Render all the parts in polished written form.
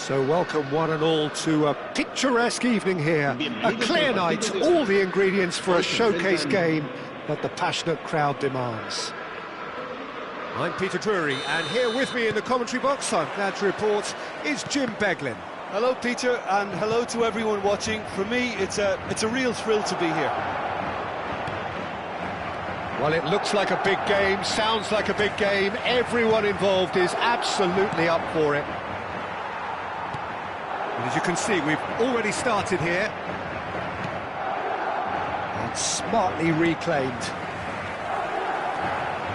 So welcome one and all to a picturesque evening here, a clear night, all the ingredients for a showcase game that the passionate crowd demands. I'm Peter Drury, and here with me in the commentary box, I'm glad to report, is Jim Beglin. Hello Peter, and hello to everyone watching. For me, it's a real thrill to be here. Well, it looks like a big game, sounds like a big game, everyone involved is absolutely up for it. And as you can see, we've already started here. And smartly reclaimed.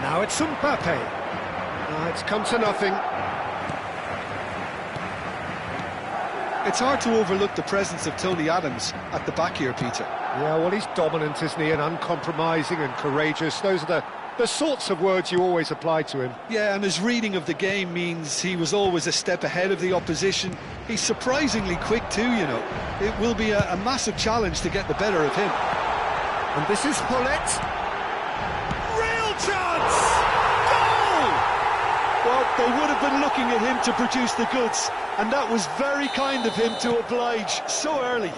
Now it's Mbappe. It's come to nothing. It's hard to overlook the presence of Tony Adams at the back here, Peter. Yeah, well, he's dominant, isn't he, and uncompromising and courageous. Those are the sorts of words you always apply to him. Yeah, and his reading of the game means he was always a step ahead of the opposition. He's surprisingly quick too, you know. It will be a massive challenge to get the better of him. And this is Hullet. Real chance! Goal! Well, they would have been looking at him to produce the goods, and that was very kind of him to oblige so early.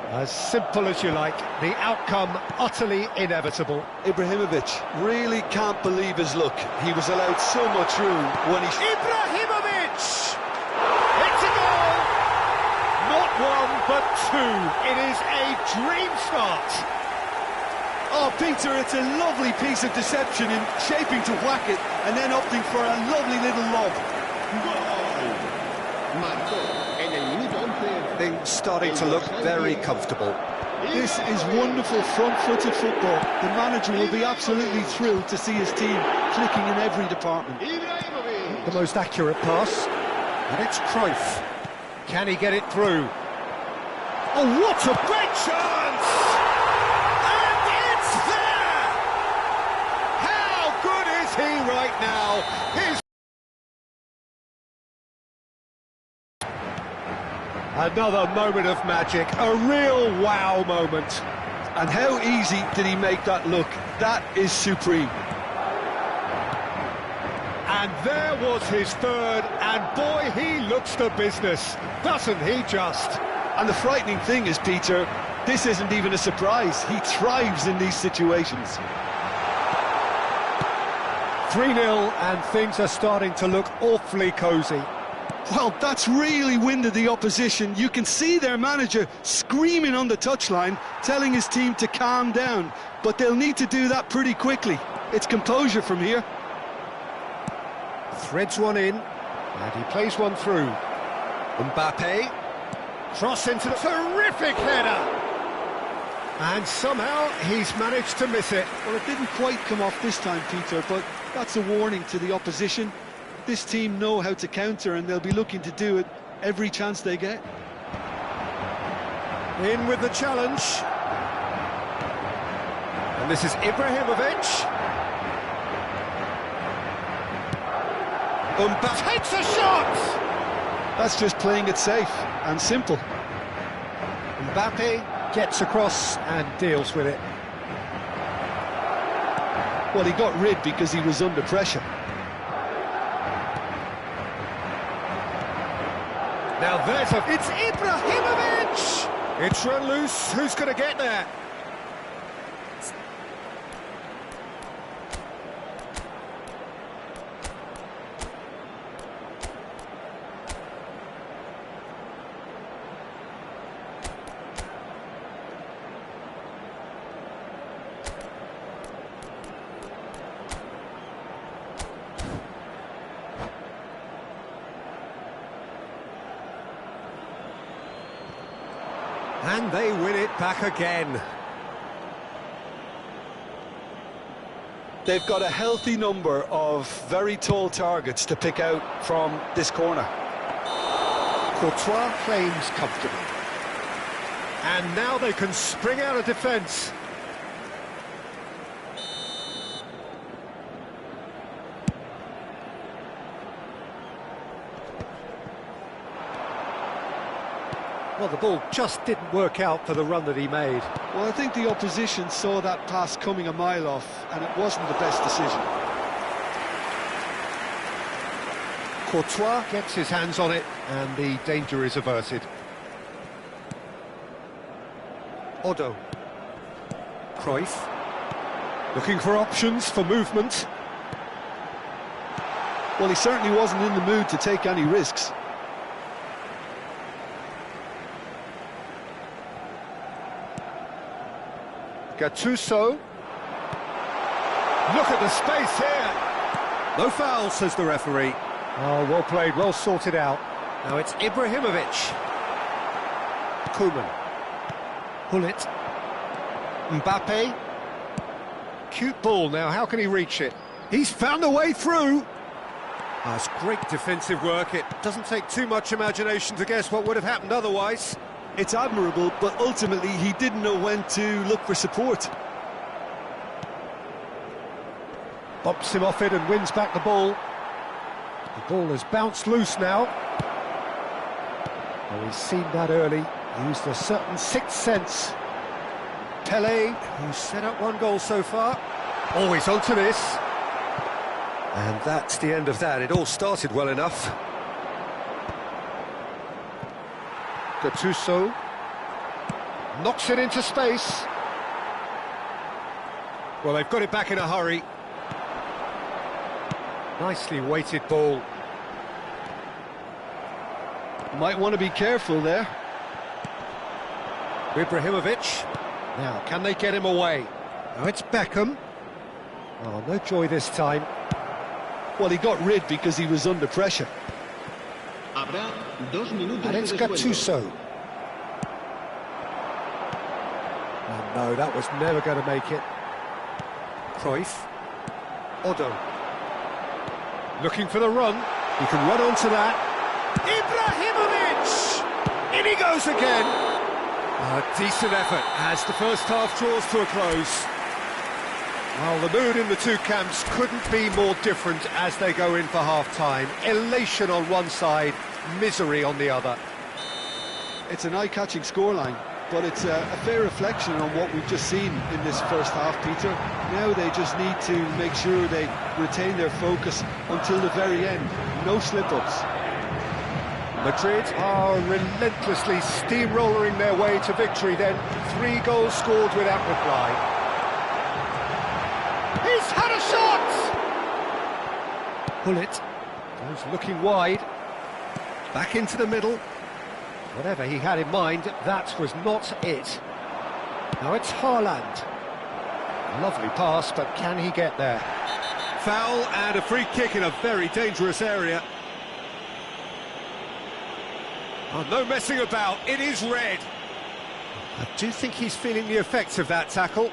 As simple as you like, the outcome utterly inevitable. Ibrahimovic really can't believe his luck. He was allowed so much room when he... Ibrahimovic! It's a goal! Not one, but two. It is a dream start. Oh, Peter, it's a lovely piece of deception in shaping to whack it and then opting for a lovely little lob. Things starting to look very comfortable. This is wonderful front-footed football. The manager will be absolutely thrilled to see his team clicking in every department. The most accurate pass, and it's Cruyff. Can he get it through? Oh, what a great chance! And it's there! How good is he right now? His Another moment of magic, a real wow moment. And how easy did he make that look? That is supreme. And there was his third, and boy, he looks the business, doesn't he just? And the frightening thing is, Peter, this isn't even a surprise. He thrives in these situations. 3-0, and things are starting to look awfully cosy. Well, that's really winded the opposition. You can see their manager screaming on the touchline, telling his team to calm down. But they'll need to do that pretty quickly. It's composure from here. Threads one in, and he plays one through. Mbappe, cross into the terrific header. And somehow he's managed to miss it. Well, it didn't quite come off this time, Peter, but that's a warning to the opposition. This team know how to counter, and they'll be looking to do it every chance they get. In with the challenge. And this is Ibrahimovic. Mbappe takes a shot! That's just playing it safe and simple. Mbappe gets across and deals with it. Well, he got rid because he was under pressure. Now there's it's Ibrahimovic! It's run loose, who's going to get there? And they win it back again. They've got a healthy number of very tall targets to pick out from this corner. Courtois claims comfortably. And now they can spring out of defence. Well, the ball just didn't work out for the run that he made. Well, I think the opposition saw that pass coming a mile off, and it wasn't the best decision. Courtois gets his hands on it, and the danger is averted. Odo. Cruyff. Looking for options for movement. Well, he certainly wasn't in the mood to take any risks. Gattuso. Look at the space here. No foul, says the referee. Oh, well played, well sorted out. Now it's Ibrahimovic. Koeman. Hullet. Mbappe. Cute ball now, how can he reach it? He's found a way through. That's great defensive work. It doesn't take too much imagination to guess what would have happened otherwise. It's admirable, but ultimately he didn't know when to look for support. Bumps him off it and wins back the ball. The ball has bounced loose now. Well, he's seen that early. Used a certain sixth sense. Pele, who's set up one goal so far. Oh, he's onto this. And that's the end of that. It all started well enough. Gattuso knocks it into space. Well, they've got it back in a hurry. Nicely weighted ball. Might want to be careful there. Ibrahimovic. Now, can they get him away? Now it's Beckham. Oh, no joy this time. Well, he got rid because he was under pressure. And it's Gattuso. Oh, no, that was never going to make it. Cruyff. Odo. Looking for the run. He can run onto that. Ibrahimovic! In he goes again. A decent effort as the first half draws to a close. Well, the mood in the two camps couldn't be more different as they go in for half-time. Elation on one side, misery on the other. It's an eye-catching scoreline, but it's a fair reflection on what we've just seen in this first half, Peter. Now they just need to make sure they retain their focus until the very end. No slip-ups. Madrid are relentlessly steamrolling their way to victory then. 3 goals scored without reply. He's had a shot! Hullet goes looking wide. Back into the middle. Whatever he had in mind, that was not it. Now it's Haaland. Lovely pass, but can he get there? Foul and a free kick in a very dangerous area. Oh, no messing about, it is red. I do think he's feeling the effects of that tackle.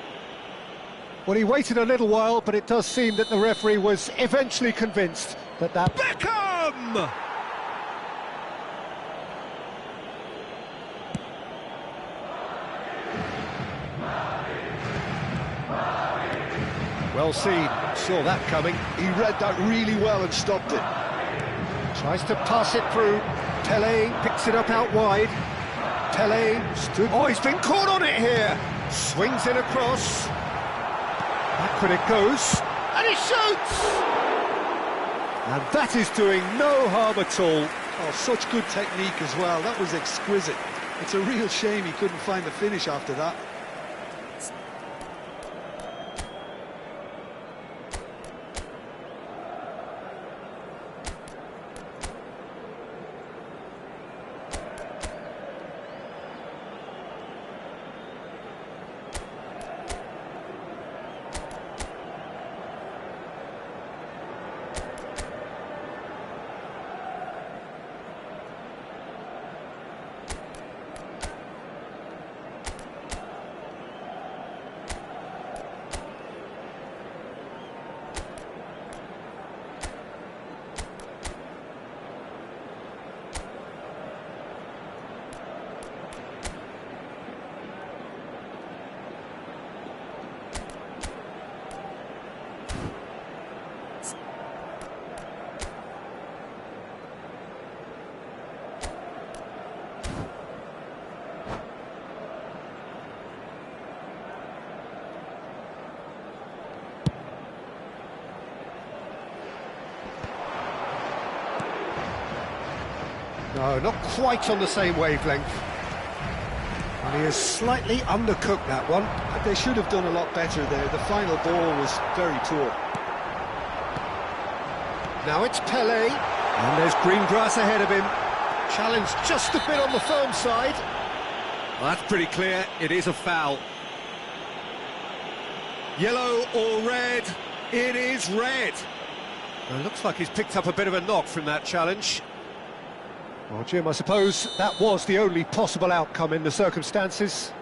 Well, he waited a little while, but it does seem that the referee was eventually convinced that Beckham! Well seen, saw that coming. He read that really well and stopped it. Tries to pass it through. Pele picks it up out wide. Pele stood... Oh, he's been caught on it here! Swings it across. Backward it goes. And he shoots! And that is doing no harm at all. Oh, such good technique as well. That was exquisite. It's a real shame he couldn't find the finish after that. No, not quite on the same wavelength. And he is slightly undercooked, that one. They should have done a lot better there. The final ball was very poor. Now it's Pelé. And there's green grass ahead of him. Challenge just a bit on the firm side. Well, that's pretty clear. It is a foul. Yellow or red? It is red. Well, it looks like he's picked up a bit of a knock from that challenge. Well, Jim, I suppose that was the only possible outcome in the circumstances.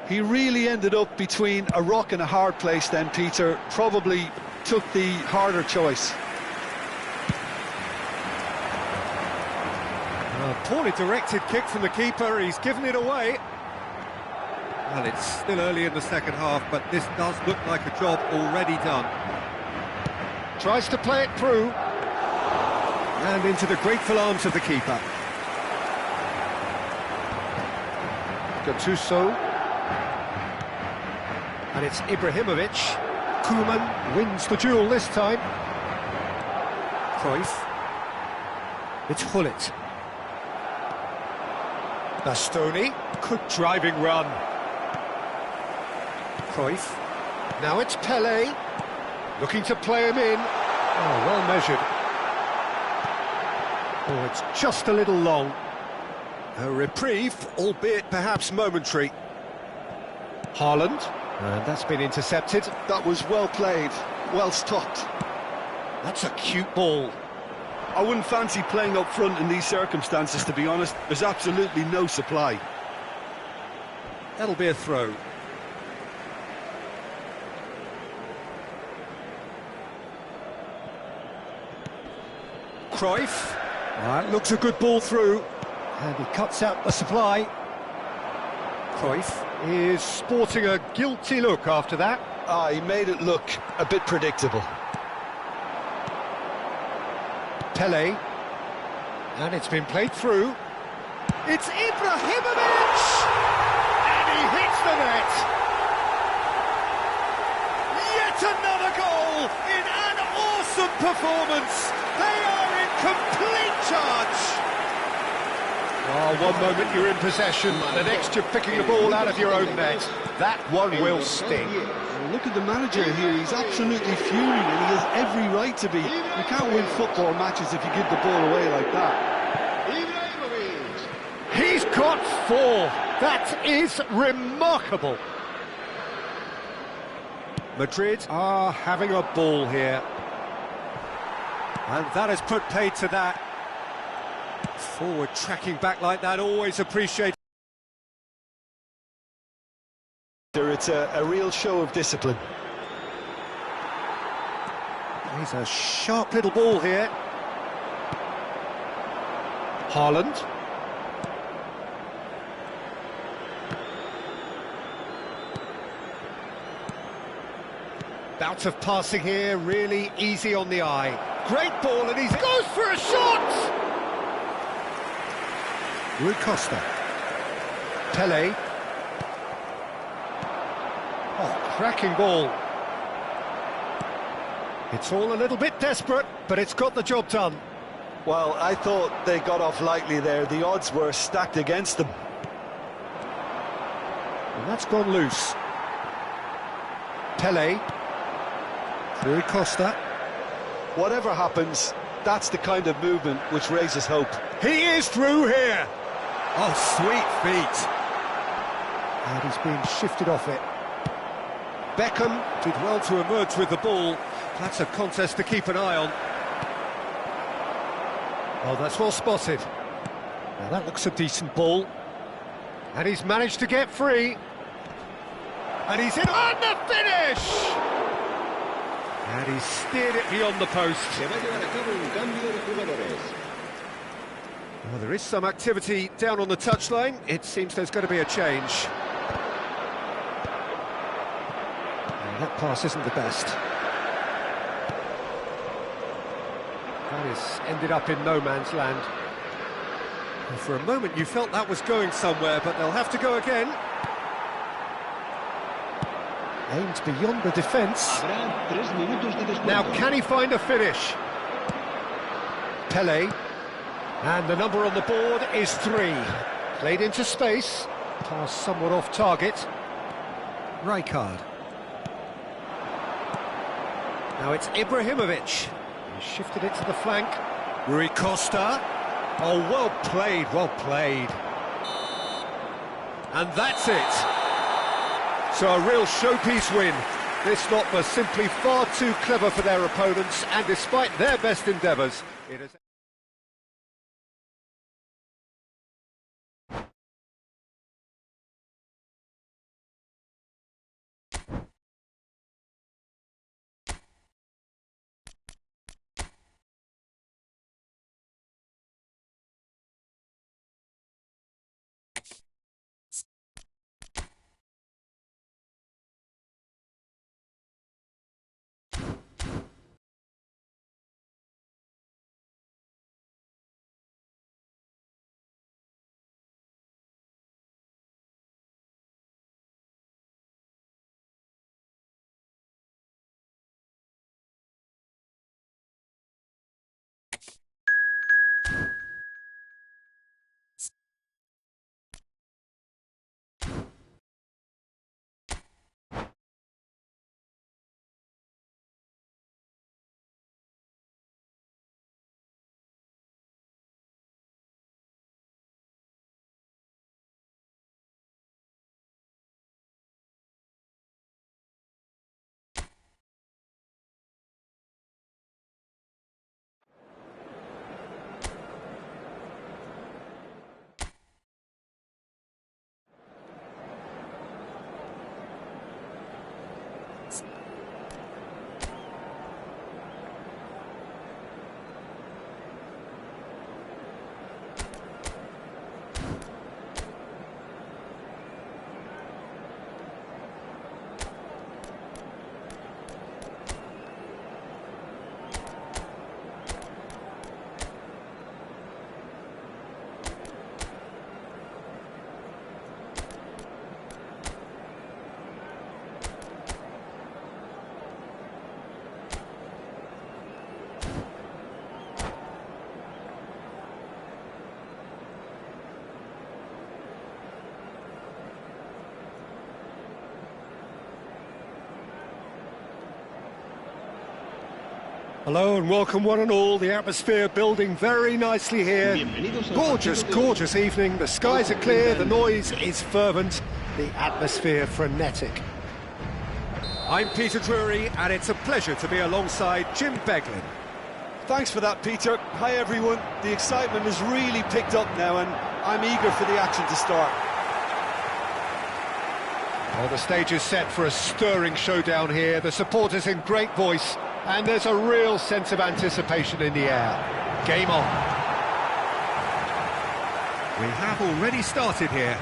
He really ended up between a rock and a hard place then, Peter. Probably took the harder choice. A poorly directed kick from the keeper, he's given it away. Well, it's still early in the second half, but this does look like a job already done. Tries to play it through. And into the grateful arms of the keeper. Gattuso. And it's Ibrahimovic. Koeman wins the duel this time. Cruyff. It's Hullet. Bastoni. Good driving run. Cruyff. Now it's Pelé. Looking to play him in. Oh, well measured. Oh, it's just a little long. A reprieve, albeit perhaps momentary. Haaland. And that's been intercepted. That was well played, well stopped. That's a cute ball. I wouldn't fancy playing up front in these circumstances, to be honest. There's absolutely no supply. That'll be a throw. Cruyff. That looks a good ball through. And he cuts out the supply. Cruyff is sporting a guilty look after that. He made it look a bit predictable. Pelé. And it's been played through. It's Ibrahimovic! And he hits the net! Yet another goal in an awesome performance! They are in complete charge! Oh, one moment you're in possession, the next you're picking the ball out of your own net. That one will sting. Look at the manager here, he's absolutely fuming and he has every right to be. You can't win football matches if you give the ball away like that. He's got 4. That is remarkable. Madrid are having a ball here. And that has put paid to that. Forward tracking back like that, always appreciated. It's a real show of discipline. He's a sharp little ball here. Haaland. Bout of passing here, really easy on the eye. Great ball, and he goes for a shot! Rui Costa. Pelé. Oh, cracking ball. It's all a little bit desperate, but it's got the job done. Well, I thought they got off lightly there. The odds were stacked against them. And that's gone loose. Pelé. Rui Costa. Whatever happens, that's the kind of movement which raises hope. He is through here. Oh, sweet feet. And he's being shifted off it. Beckham did well to emerge with the ball. That's a contest to keep an eye on. Oh, that's well spotted. Now that looks a decent ball. And he's managed to get free. And he's in on the finish! And he's steered it beyond the post. Well, there is some activity down on the touchline. It seems there's going to be a change. And that pass isn't the best. That is ended up in no man's land. And for a moment you felt that was going somewhere, but they'll have to go again. Aimed beyond the defence. Now can he find a finish? Pelé. And the number on the board is 3. Played into space. Pass somewhat off target. Rijkaard. Now it's Ibrahimovic. He shifted it to the flank. Rui Costa. Oh, well played, well played. And that's it. So a real showpiece win. This lot was simply far too clever for their opponents, and despite their best endeavours, it is... Hello and welcome one and all. The atmosphere building very nicely here. Gorgeous, gorgeous evening. The skies are clear, the noise is fervent, the atmosphere frenetic. I'm Peter Drury and it's a pleasure to be alongside Jim Beglin. Thanks for that, Peter. Hi, everyone. The excitement has really picked up now and I'm eager for the action to start. Well, the stage is set for a stirring showdown here. The supporters in great voice. And there's a real sense of anticipation in the air. Game on. We have already started here.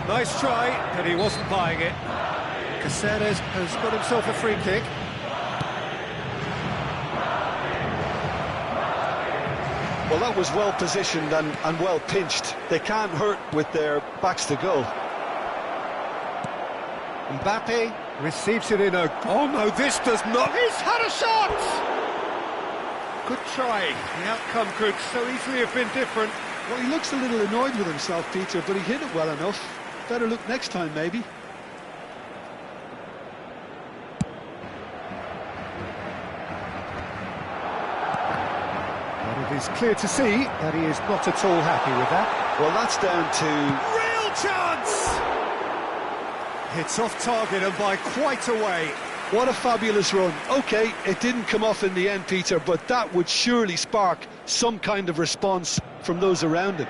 Nice try, but he wasn't buying it. Caceres has got himself a free kick. Well, that was well positioned and well pinched. They can't hurt with their backs to goal. Mbappe receives it in a... Oh no, this does not... He's had a shot! Good try. The outcome could so easily have been different. Well, he looks a little annoyed with himself, Peter, but he hit it well enough. Better look next time, maybe. But it is clear to see that he is not at all happy with that. Well, that's down to... Real chance! Hits off target and by quite a way. What a fabulous run. OK, it didn't come off in the end, Peter, but that would surely spark some kind of response from those around him.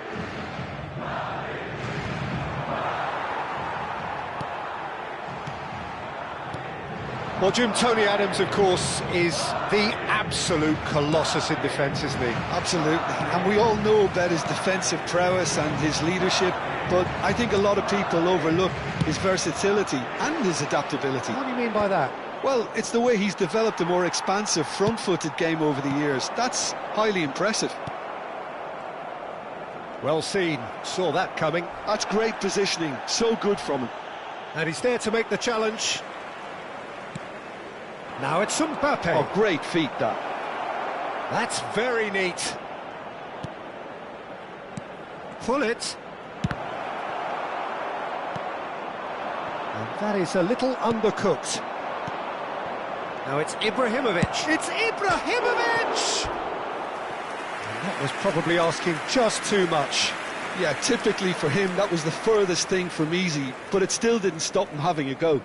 Well, Jim, Tony Adams, of course, is the absolute colossus in defence, isn't he? Absolutely, and we all know about his defensive prowess and his leadership, but I think a lot of people overlook his versatility and his adaptability. What do you mean by that? Well, it's the way he's developed a more expansive, front-footed game over the years. That's highly impressive. Well seen, saw that coming. That's great positioning, so good from him. And he's there to make the challenge. Now it's Mbappe. Oh, great feat, that. That's very neat. Pull it. And that is a little undercooked. Now it's Ibrahimovic. It's Ibrahimovic! And that was probably asking just too much. Yeah, typically for him, that was the furthest thing from easy, but it still didn't stop him having a go.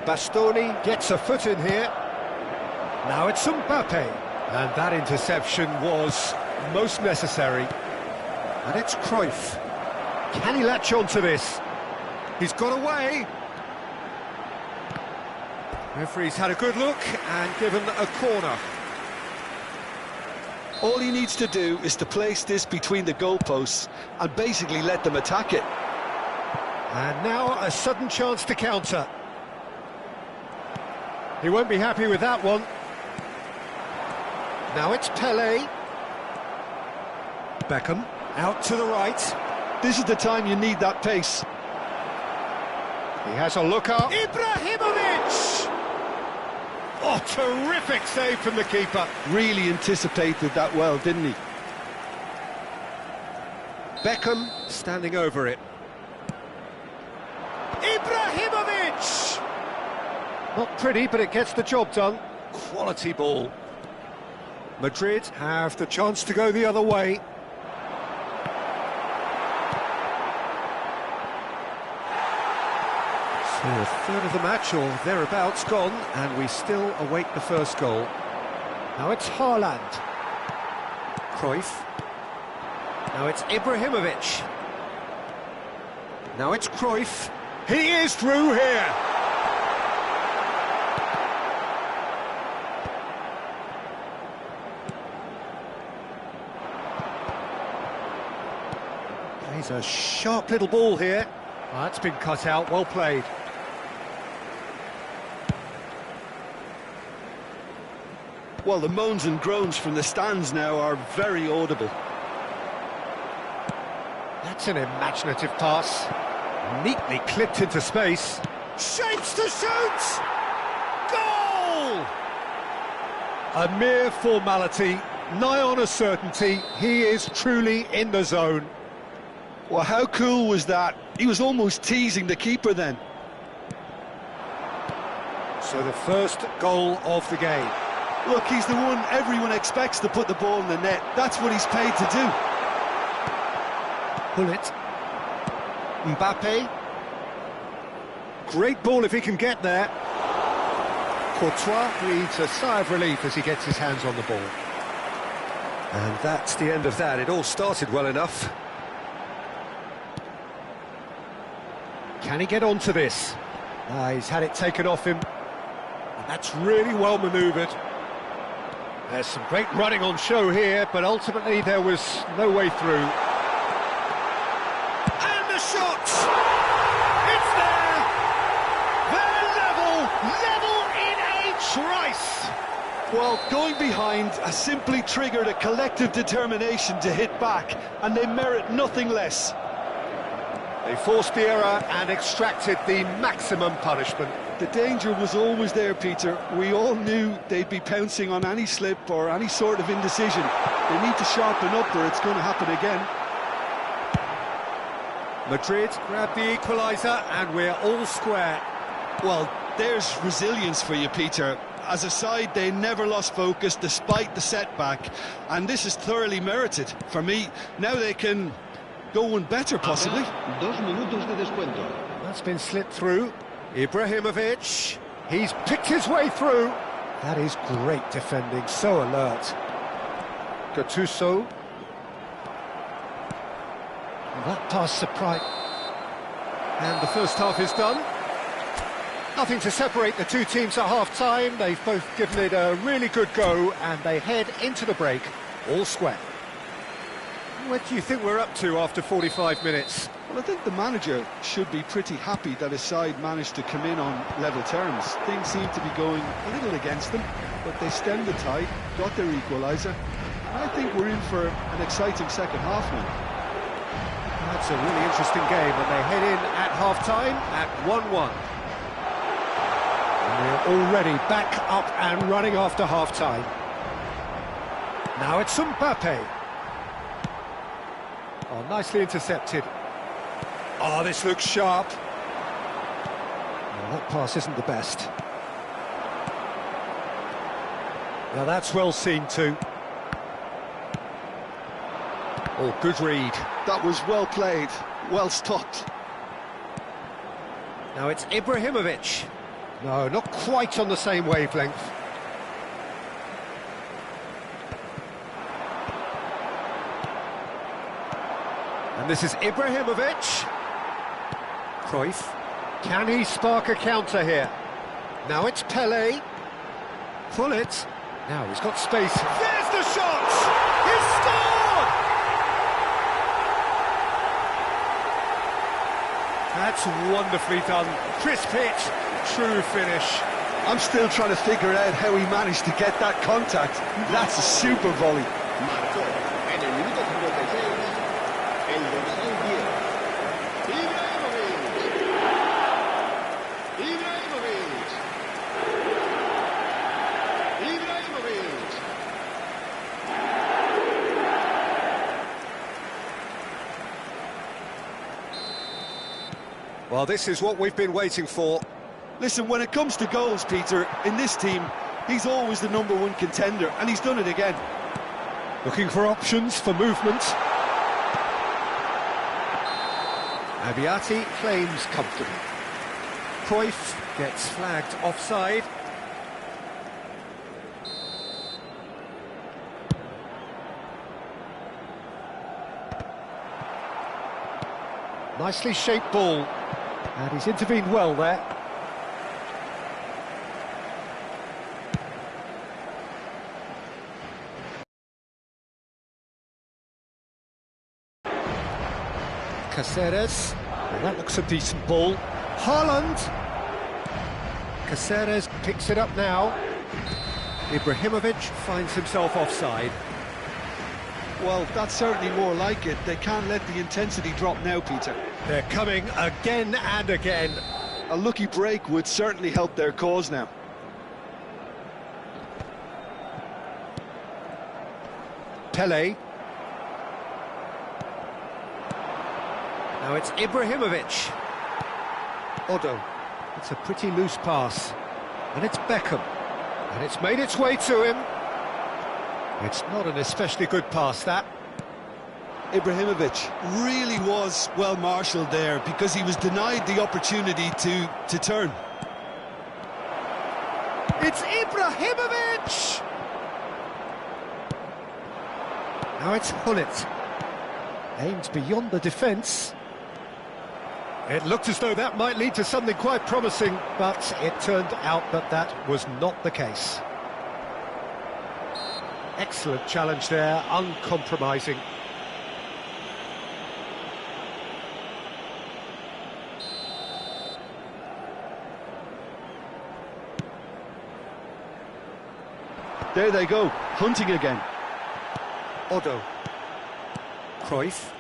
Bastoni gets a foot in here. Now it's Mbappe. And that interception was most necessary. And it's Cruyff. Can he latch on to this? He's got away. Referee's had a good look and given a corner. All he needs to do is to place this between the goalposts and basically let them attack it. And now a sudden chance to counter. He won't be happy with that one. Now it's Pelé. Beckham out to the right. This is the time you need that pace. He has a look up. Ibrahimovic! Oh, terrific save from the keeper. Really anticipated that well, didn't he? Beckham standing over it. Ibrahimovic! Not pretty, but it gets the job done. Quality ball. Madrid have the chance to go the other way. So a third of the match, or thereabouts, gone, and we still await the first goal. Now it's Haaland. Cruyff. Now it's Ibrahimovic. Now it's Cruyff. He is through here! He's a sharp little ball here. Oh, that's been cut out, well played. Well, the moans and groans from the stands now are very audible. That's an imaginative pass. Neatly clipped into space. Shapes to shoot! Goal! A mere formality, nigh on a certainty. He is truly in the zone. Well, how cool was that? He was almost teasing the keeper then. So the first goal of the game. Look, he's the one everyone expects to put the ball in the net. That's what he's paid to do. Pull it. Mbappe. Great ball if he can get there. Courtois breathes a sigh of relief as he gets his hands on the ball. And that's the end of that. It all started well enough. Can he get onto this? He's had it taken off him. And that's really well manoeuvred. There's some great running on show here, but ultimately there was no way through. And the shot! It's there! They're level in a trice! Well, going behind has simply triggered a collective determination to hit back, and they merit nothing less. They forced the error and extracted the maximum punishment. The danger was always there, Peter. We all knew they'd be pouncing on any slip or any sort of indecision. They need to sharpen up or it's going to happen again. Madrid grab the equaliser and we're all square. Well, there's resilience for you, Peter. As a side, they never lost focus despite the setback, and this is thoroughly merited. For me, now they can go one better, possibly. 2 minutos de descuento. That's been slipped through. Ibrahimovic, he's picked his way through. That is great defending, so alert. Gattuso. That pass surprised. And the first half is done. Nothing to separate the two teams at half-time. They've both given it a really good go, and they head into the break, all square. What do you think we're up to after 45 minutes? Well, I think the manager should be pretty happy that his side managed to come in on level terms. Things seem to be going a little against them, but they stemmed the tide, got their equaliser, and I think we're in for an exciting second half now. That's a really interesting game, and they head in at half-time at 1-1. already back up and running after half-time. Now it's Mbappe. Oh, nicely intercepted. Oh, this looks sharp. Oh, that pass isn't the best. Now that's well seen too. Oh, good read. That was well played, well stopped. Now it's Ibrahimovic. No, not quite on the same wavelength. And this is Ibrahimovic. Cruyff. Can he spark a counter here? Now it's Pelé. Pull it. Now he's got space. There's the shot! He's scored! That's wonderfully done. Crisp hit, true finish. I'm still trying to figure out how he managed to get that contact. That's a super volley. Marcó en el minuto 56 el dorsal 10. Ibrahimovic. Well, this is what we've been waiting for. Listen, when it comes to goals, Peter, in this team, he's always the #1 contender, and he's done it again. Looking for options for movement. Abiati claims comfortably. Cruyff gets flagged offside. Nicely shaped ball, and he's intervened well there. Caceres, well, that looks a decent ball. Haaland! Caceres picks it up now. Ibrahimovic finds himself offside. Well, that's certainly more like it. They can't let the intensity drop now, Peter. They're coming again and again. A lucky break would certainly help their cause now. Pelé. Now it's Ibrahimovic. Odo. It's a pretty loose pass. And it's Beckham. And it's made its way to him. It's not an especially good pass, that. Ibrahimovic really was well marshalled there because he was denied the opportunity to turn. It's Ibrahimovic! Now it's Hullet. Aimed beyond the defence. It looked as though that might lead to something quite promising, but it turned out that that was not the case. Excellent challenge there, uncompromising. There they go, hunting again. Odo. Cruyff.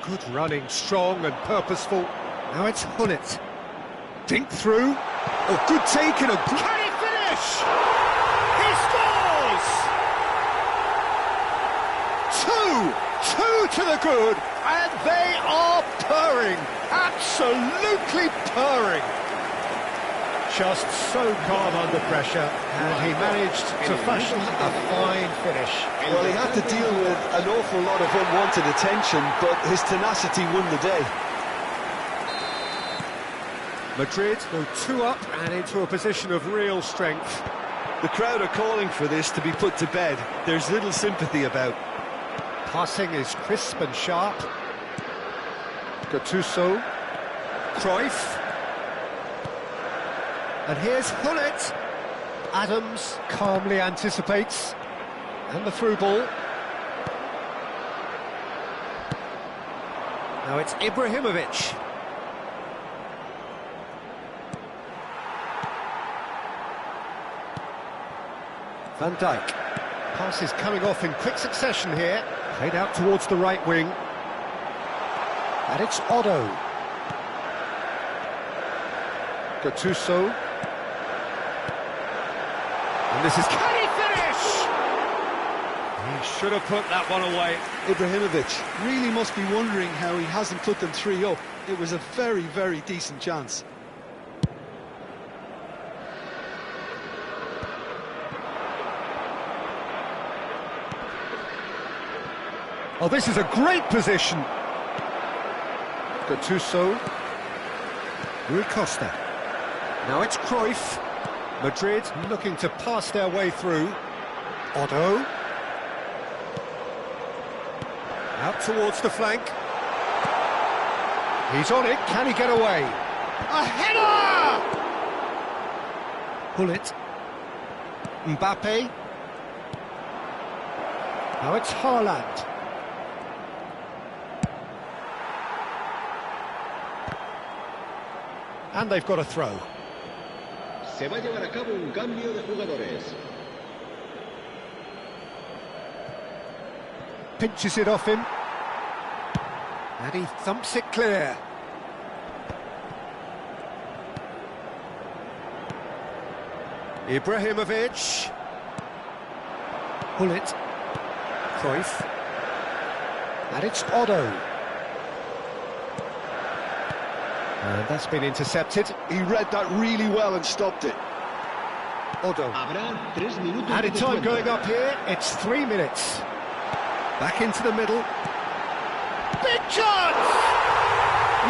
Good running, strong and purposeful. Now it's Hullet. Dink through. Oh, good take and a... Can he finish? He scores! Two to the good, and they are purring. Absolutely purring. Just so calm under pressure, and he managed to fashion a fine finish. Well, he had to deal with an awful lot of unwanted attention, but his tenacity won the day. Madrid go 2 up and into a position of real strength. The crowd are calling for this to be put to bed. There's little sympathy about. Passing is crisp and sharp. Gattuso. Cruyff. And here's Hullet. Adams calmly anticipates. And the through ball. Now it's Ibrahimovic. Van Dijk. Pass is coming off in quick succession here. Played out towards the right wing. And it's Odo. Gattuso. And this is... Can he finish? He should have put that one away. Ibrahimovic really must be wondering how he hasn't put them 3 up. It was a very, very decent chance. Oh, this is a great position. Gattuso. Rui Costa. Now it's Cruyff. Madrid looking to pass their way through. Otto. Out towards the flank. He's on it. Can he get away? A header! Bullet. Mbappe. Now it's Haaland. And they've got a throw. Se va a llevar a cabo un cambio de jugadores. Pinches it off him. And he thumps it clear. Ibrahimovic. Bullet. Cruyff. And it's Otto. And that's been intercepted. He read that really well and stopped it. Otto. Added time going up here. It's 3 minutes. Back into the middle. Big chance!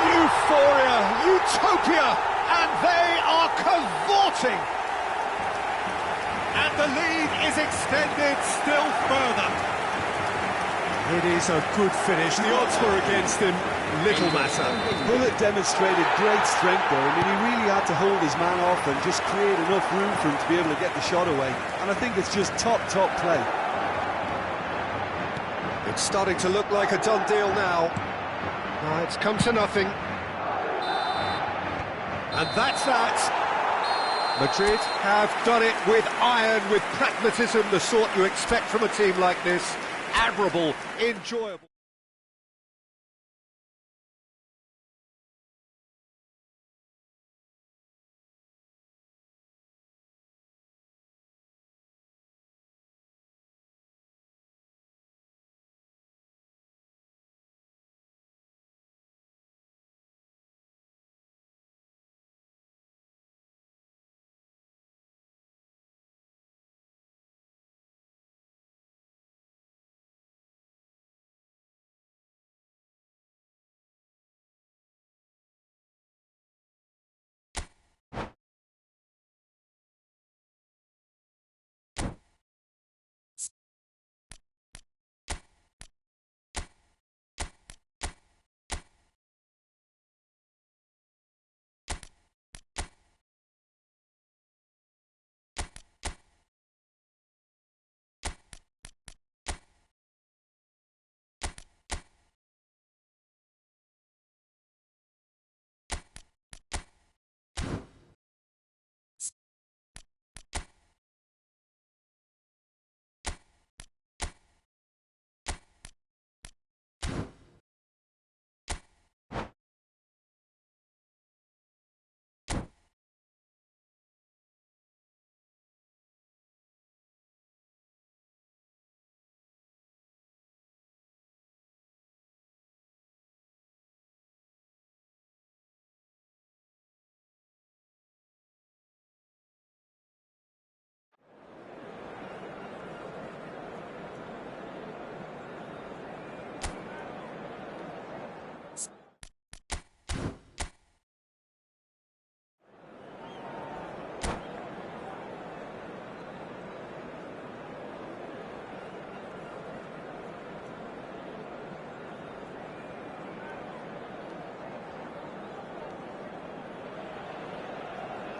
Euphoria, utopia, and they are cavorting. And the lead is extended still further. It is a good finish. The odds were against him. Little matter. Bullet demonstrated great strength there. I mean, he really had to hold his man off and just create enough room for him to be able to get the shot away. And I think it's just top play. It's starting to look like a done deal now. It's come to nothing. And that's that. Madrid have done it with iron, with pragmatism, the sort you expect from a team like this. Admirable, enjoyable.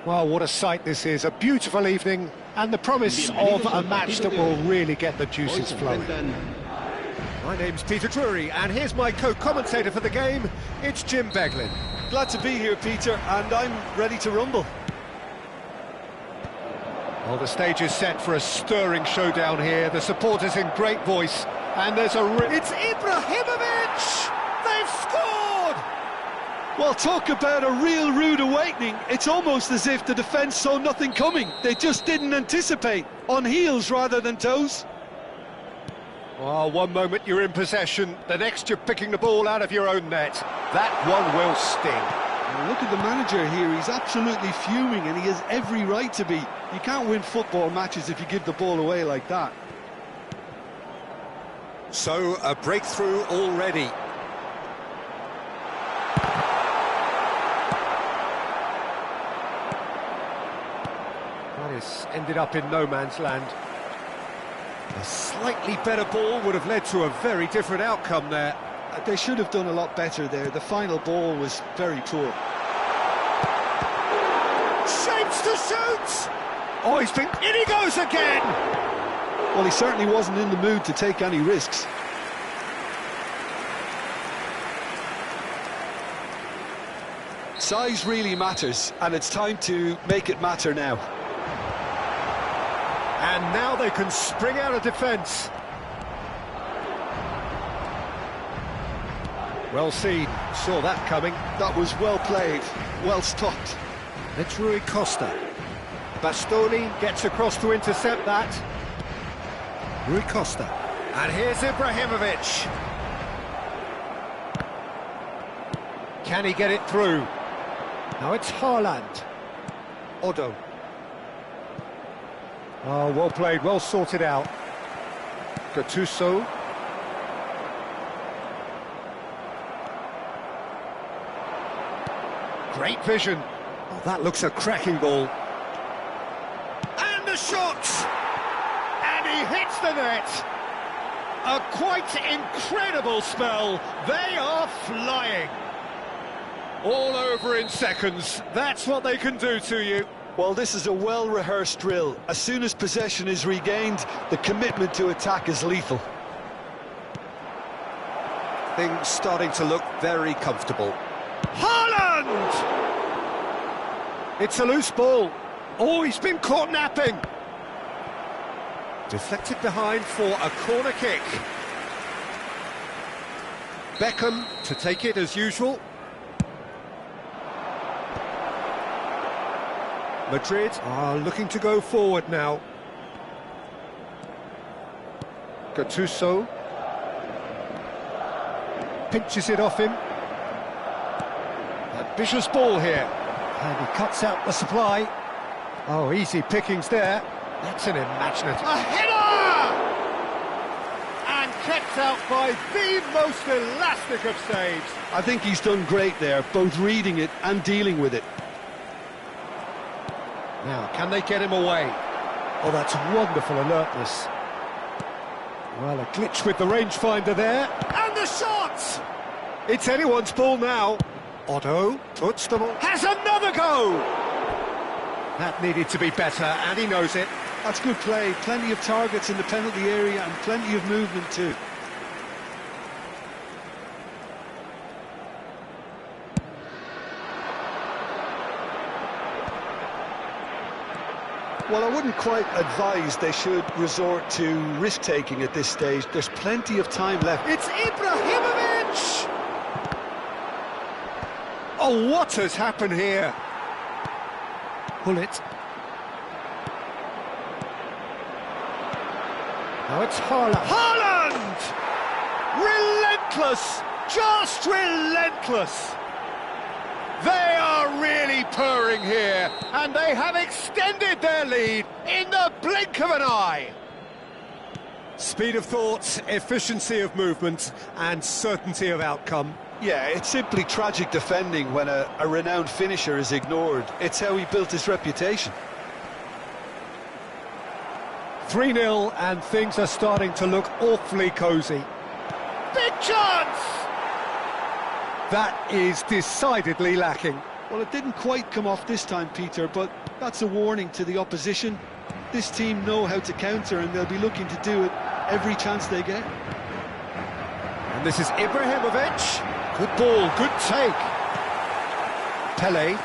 Well, what a sight this is. A beautiful evening and the promise of a match that will really get the juices flowing. My name's Peter Drury, and here's my co-commentator for the game. It's Jim Beglin. Glad to be here, Peter, and I'm ready to rumble. Well, the stage is set for a stirring showdown here. The supporters in great voice, and there's a... It's Ibrahimovic! They've scored! Well, talk about a real rude awakening. It's almost as if the defence saw nothing coming. They just didn't anticipate. On heels rather than toes. Well, one moment you're in possession, the next you're picking the ball out of your own net. That one will sting. Well, look at the manager here. He's absolutely fuming, and he has every right to be. You can't win football matches if you give the ball away like that. So, a breakthrough already. That has ended up in no man's land. A slightly better ball would have led to a very different outcome there. They should have done a lot better there. The final ball was very poor. Shapes to shoot! Oh, in he goes again! Well, he certainly wasn't in the mood to take any risks. Size really matters, and it's time to make it matter now. And now they can spring out of defence. Well seen, saw that coming. That was well played, well stopped. It's Rui Costa. Bastoni gets across to intercept that. Rui Costa. And here's Ibrahimovic. Can he get it through? Now it's Haaland. Odo. Oh, well played, well sorted out. Gattuso. Great vision. Oh, that looks a cracking ball. And the shot! And he hits the net. A quite incredible spell. They are flying. All over in seconds. That's what they can do to you. Well, this is a well-rehearsed drill. As soon as possession is regained, the commitment to attack is lethal. Things starting to look very comfortable. Haaland! It's a loose ball. Oh, he's been caught napping. Deflected behind for a corner kick. Beckham to take it as usual. Madrid are looking to go forward now. Gattuso pinches it off him. Ambitious ball here. And he cuts out the supply. Oh, easy pickings there. That's an imaginative... A header! And kept out by the most elastic of saves. I think he's done great there, both reading it and dealing with it. Now, can they get him away? Oh, that's wonderful alertness. Well, a glitch with the rangefinder there. And the shot! It's anyone's ball now. Otto puts them on. Has another go! That needed to be better, and he knows it. That's good play. Plenty of targets in the penalty area and plenty of movement too. Well, I wouldn't quite advise they should resort to risk-taking at this stage. There's plenty of time left. It's Ibrahimovic! Oh, what has happened here? Pull it. Now it's Haaland. Haaland! Relentless! Just relentless! They are really purring here, and they have extended their lead in the blink of an eye. Speed of thought, efficiency of movement, and certainty of outcome. Yeah, it's simply tragic defending when a renowned finisher is ignored. It's how he built his reputation. 3-0, and things are starting to look awfully cosy. Big chance! That is decidedly lacking. Well, it didn't quite come off this time, Peter, but that's a warning to the opposition. This team know how to counter, and they'll be looking to do it every chance they get. And this is Ibrahimovic. Good ball, good take. Pele.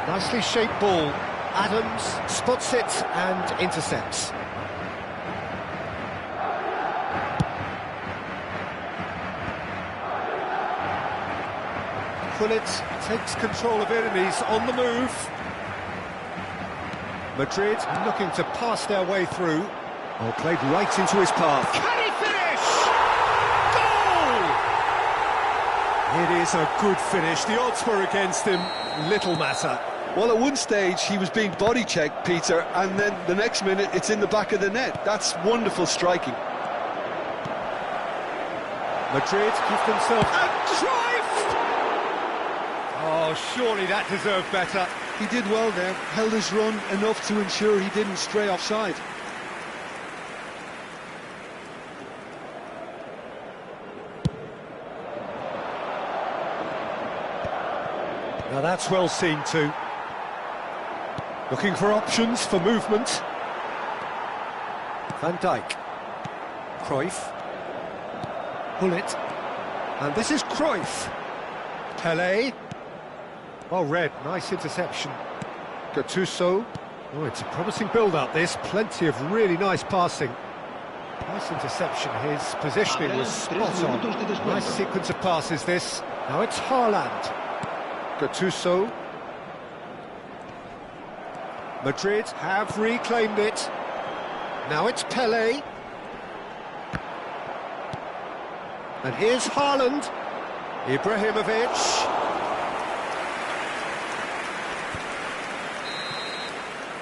Nicely shaped ball. Adams spots it and intercepts. Gullit takes control of it and he's on the move. Madrid looking to pass their way through. Oh, played right into his path. Can he finish? Goal! It is a good finish. The odds were against him. Little matter. Well, at one stage he was being body checked, Peter, and then the next minute it's in the back of the net. That's wonderful striking. Madrid give themselves a Cruyff! Oh, surely that deserved better. He did well there, held his run enough to ensure he didn't stray offside. Now that's well seen too. Looking for options for movement. Van Dijk. Cruyff. Gullit. And this is Cruyff. Pelé. Well read, nice interception. Gattuso. Oh, it's a promising build-up this. Plenty of really nice passing. Nice interception. His positioning was spot on. Nice sequence of passes this. Now it's Haaland. Gattuso. Madrid have reclaimed it. Now it's Pelé. And here's Haaland. Ibrahimovic.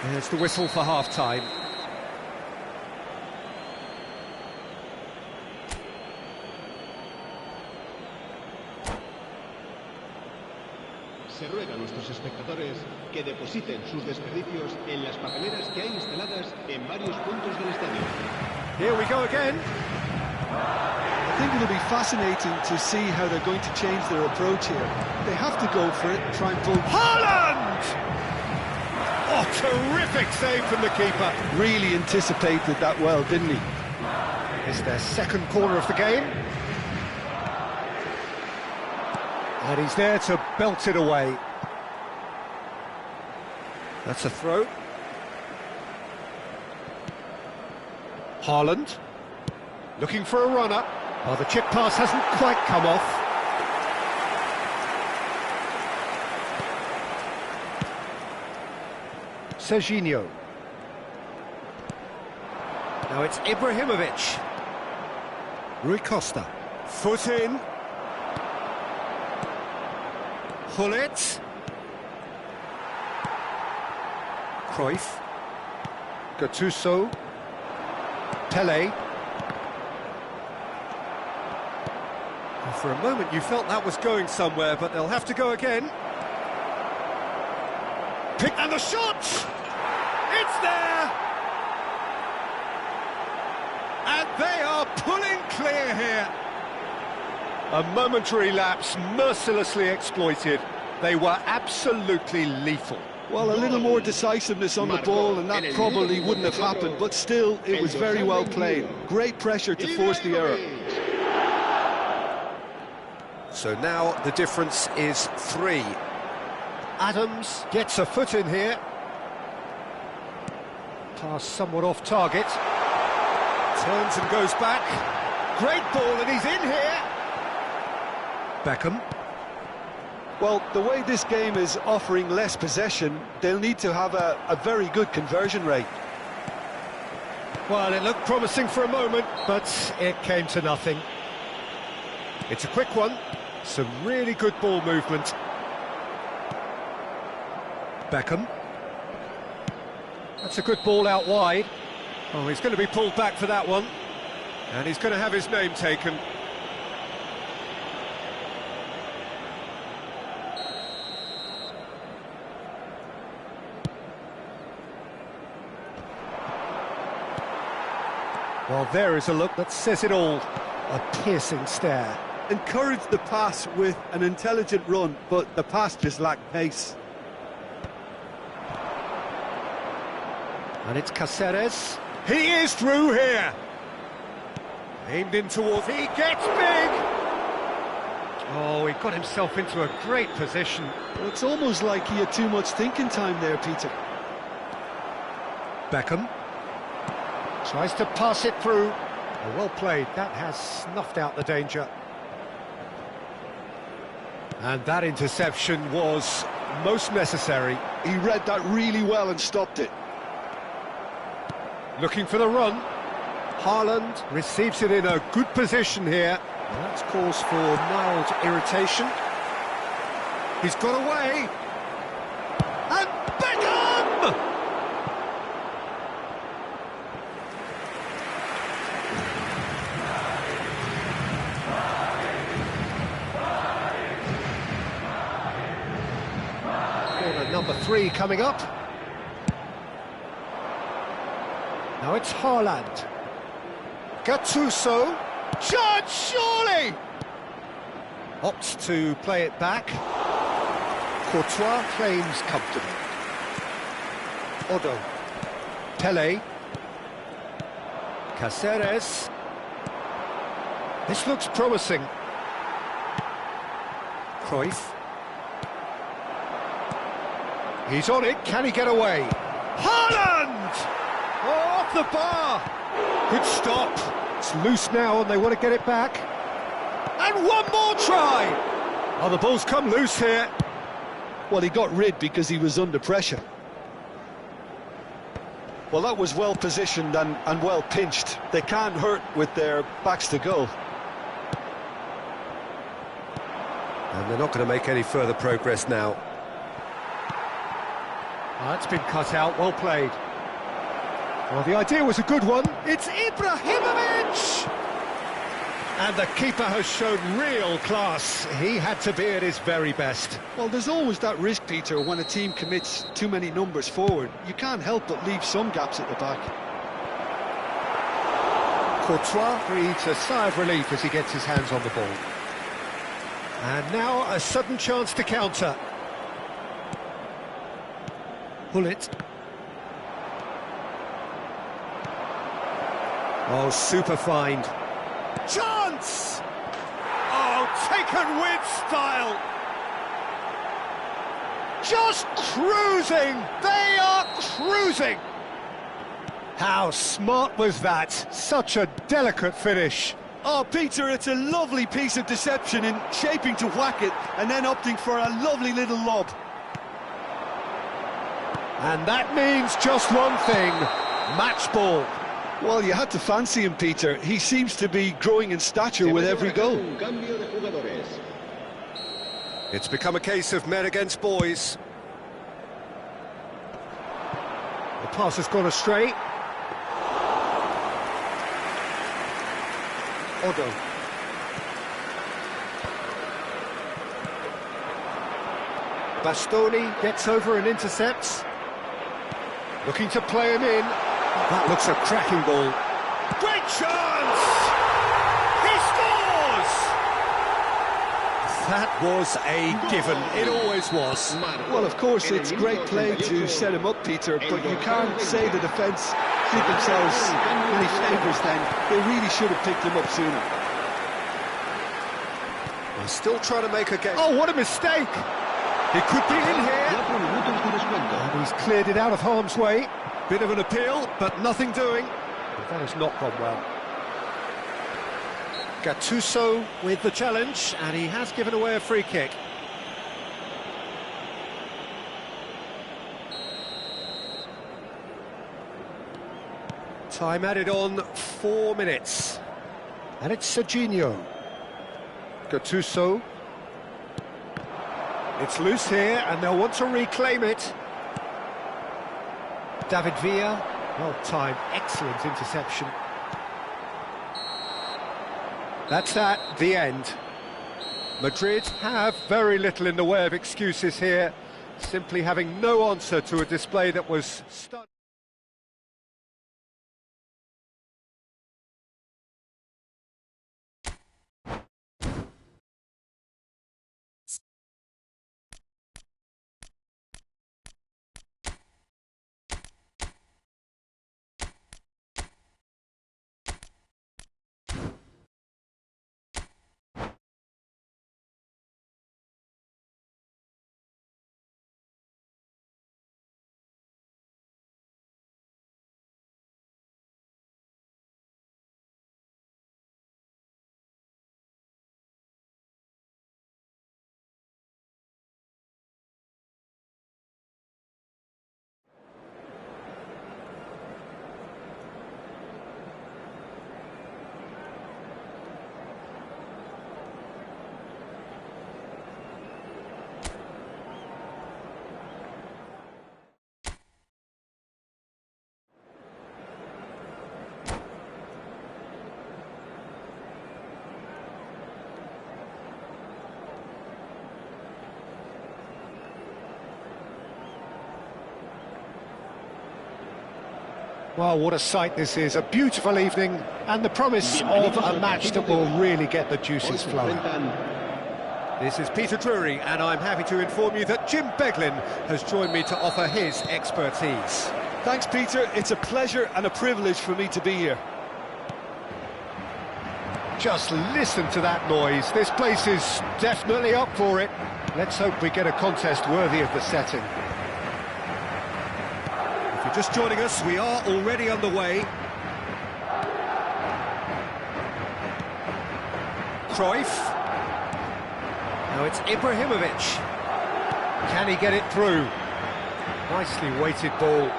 There's the whistle for half-time. Se ruega a nuestros espectadores que depositen sus desperdicios en las papeleras que hay instaladas en varios puntos del estadio. Here we go again. I think it'll be fascinating to see how they're going to change their approach here. They have to go for it, try and pull... Haaland! Oh, terrific save from the keeper. Really anticipated that well, didn't he? It's their second corner of the game. And he's there to belt it away. That's a throw. Haaland. Looking for a runner. Oh, the chip pass hasn't quite come off. Serginho. Now it's Ibrahimovic. Rui Costa. Foot in. Gullit. Cruyff. Gattuso. Pelé. For a moment you felt that was going somewhere, but they'll have to go again. And the shot! It's there! And they are pulling clear here. A momentary lapse, mercilessly exploited. They were absolutely lethal. Well, a little more decisiveness on the ball and that probably wouldn't have happened, but still, it was very well played. Great pressure to force the error. So now the difference is 3. Adams gets a foot in here. Pass somewhat off target. Turns and goes back. Great ball and he's in here. Beckham. Well, the way this game is offering less possession, they'll need to have a very good conversion rate. Well, it looked promising for a moment, but it came to nothing. It's a quick one. Some really good ball movement. Beckham. That's a good ball out wide. Oh, he's going to be pulled back for that one. And he's going to have his name taken. Well, there is a look that says it all. A piercing stare. Encouraged the pass with an intelligent run, but the pass just lacked pace. And it's Cáceres. He is through here. Aimed in towards... He gets big! Oh, he got himself into a great position. Well, it's almost like he had too much thinking time there, Peter. Beckham. Tries to pass it through. Oh, well played. That has snuffed out the danger. And that interception was most necessary. He read that really well and stopped it. Looking for the run. Haaland receives it in a good position here. And that's cause for mild irritation. He's got away. And Beckham! Corner number 3 coming up. Now it's Haaland. Gattuso. Chance, surely! Opts to play it back. Courtois claims comfortably. Odo. Pele. Caceres. This looks promising. Cruyff. He's on it, can he get away? Haaland! Oh, off the bar! Good stop. It's loose now and they want to get it back. And one more try! Oh, the ball's come loose here. Well, he got rid because he was under pressure. Well, that was well positioned and well pinched. They can't hurt with their backs to goal. And they're not going to make any further progress now. Oh, that's been cut out, well played. Well, the idea was a good one. It's Ibrahimovic! And the keeper has shown real class. He had to be at his very best. Well, there's always that risk, Peter, when a team commits too many numbers forward. You can't help but leave some gaps at the back. Courtois breathes a sigh of relief as he gets his hands on the ball. And now a sudden chance to counter. Hullet. Oh, super find. Chance! Oh, taken with style! Just cruising! They are cruising! How smart was that? Such a delicate finish. Oh, Peter, it's a lovely piece of deception in shaping to whack it and then opting for a lovely little lob. And that means just one thing, match ball. Well, you had to fancy him, Peter. He seems to be growing in stature with every goal. It's become a case of men against boys. The pass has gone astray. Odo. Bastoni gets over and intercepts. Looking to play him in. That looks a cracking ball. Great chance! He scores! That was a given. It always was. Well, of course, it's great play to set him up, Peter, but you can't say the defence did themselves any favours then. They really should have picked him up sooner. They're still trying to make a game. Oh, what a mistake! He could be in here. And he's cleared it out of harm's way. Bit of an appeal, but nothing doing. But that has not gone well. Gattuso with the challenge, and he has given away a free kick. Time added on 4 minutes. And it's Serginho. Gattuso. It's loose here, and they'll want to reclaim it. David Villa, well timed, excellent interception. That's that, the end. Madrid have very little in the way of excuses here, simply having no answer to a display that was stunning. Well, what a sight this is. A beautiful evening and the promise of a match that will really get the juices flowing. This is Peter Drury, and I'm happy to inform you that Jim Beglin has joined me to offer his expertise. Thanks, Peter. It's a pleasure and a privilege for me to be here. Just listen to that noise. This place is definitely up for it. Let's hope we get a contest worthy of the setting. If you're just joining us, we are already underway. Cruyff. Now it's Ibrahimovic. Can he get it through? Nicely weighted ball.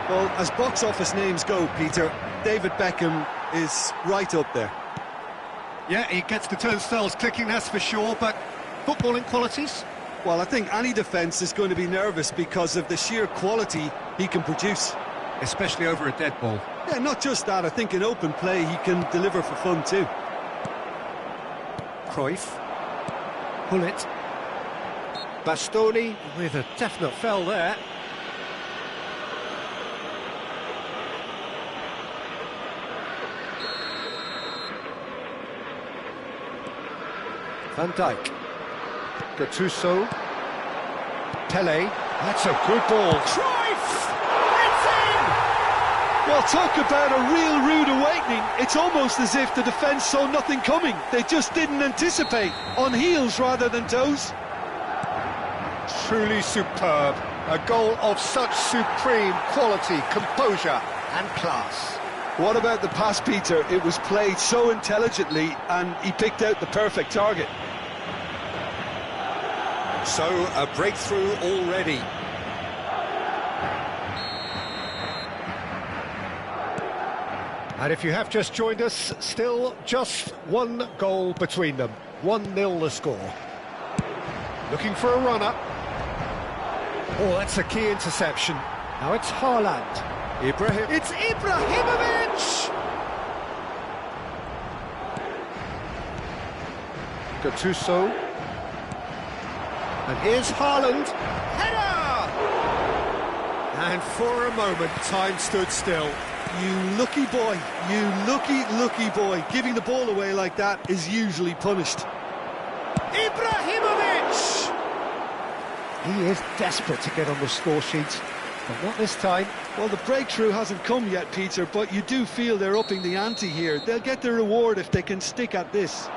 Well, as box office names go, Peter, David Beckham is right up there. Yeah, he gets the turnstiles clicking, that's for sure, but footballing qualities? Well, I think any defence is going to be nervous because of the sheer quality he can produce. Especially over a dead ball. Yeah, not just that, I think in open play he can deliver for fun too. Cruyff. Hullet. Bastoni with a definite fell there. Van Dijk. Gattuso. Pele. That's a good ball. Cruyff! It's in! Well, talk about a real rude awakening. It's almost as if the defence saw nothing coming. They just didn't anticipate. On heels rather than toes. Truly superb. A goal of such supreme quality, composure and class. What about the pass, Peter? It was played so intelligently and he picked out the perfect target. So, a breakthrough already. And if you have just joined us, still just one goal between them. 1-0 the score. Looking for a runner. Oh, that's a key interception. Now it's Haaland. It's Ibrahimovic! Gattuso. And here's Haaland. Header! And for a moment, time stood still. You lucky boy, you lucky boy. Giving the ball away like that is usually punished. Ibrahimovic! He is desperate to get on the score sheet, but not this time. Well, the breakthrough hasn't come yet, Peter, but you do feel they're upping the ante here. They'll get their reward if they can stick at this.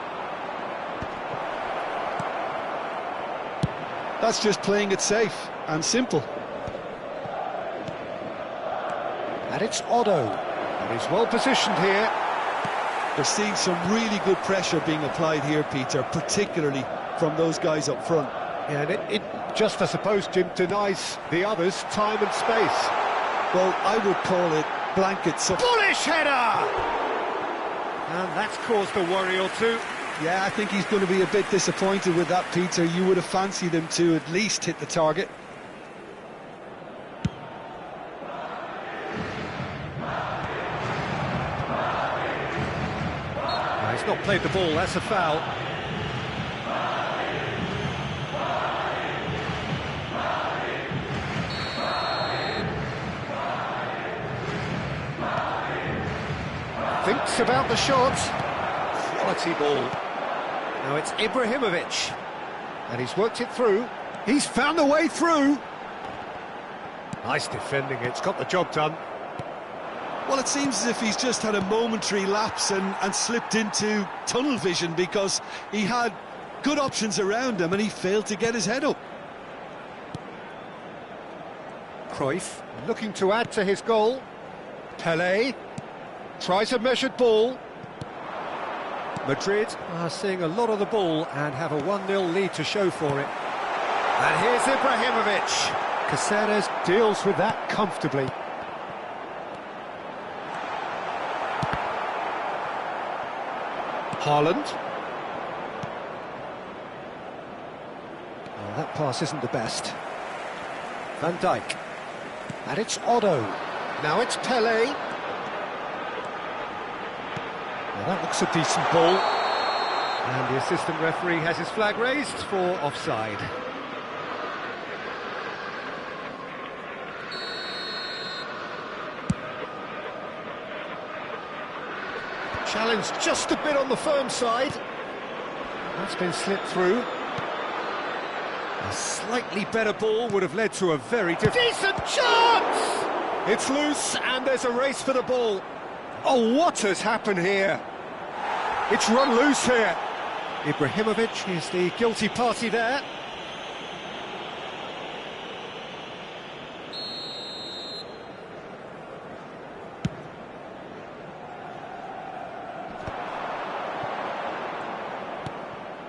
That's just playing it safe and simple. And it's Otto. And he's well positioned here. They're seeing some really good pressure being applied here, Peter, particularly from those guys up front. Yeah, and it just, I suppose, Jim, denies the others time and space. Well, I would call it blanket. Bullish header! And that's caused a worry or two. Yeah, I think he's going to be a bit disappointed with that, Peter. You would have fancied him to at least hit the target. He's not played the ball, that's a foul. Thinks about the shot. Quality ball. Now it's Ibrahimovic. And he's worked it through. He's found the way through. Nice defending, it's got the job done. Well, it seems as if he's just had a momentary lapse and slipped into tunnel vision because he had good options around him and he failed to get his head up. Cruyff looking to add to his goal. Pele tries a measured ball. Madrid are seeing a lot of the ball and have a 1-0 lead to show for it. And here's Ibrahimovic. Caceres deals with that comfortably. Haaland. Oh, that pass isn't the best. Van Dijk. And it's Otto. Now it's Pele. Now that looks a decent ball. And the assistant referee has his flag raised for offside. Challenge just a bit on the firm side. That's been slipped through. A slightly better ball would have led to a very decent chance! It's loose and there's a race for the ball. Oh, what has happened here? It's run loose here. Ibrahimovic is the guilty party there.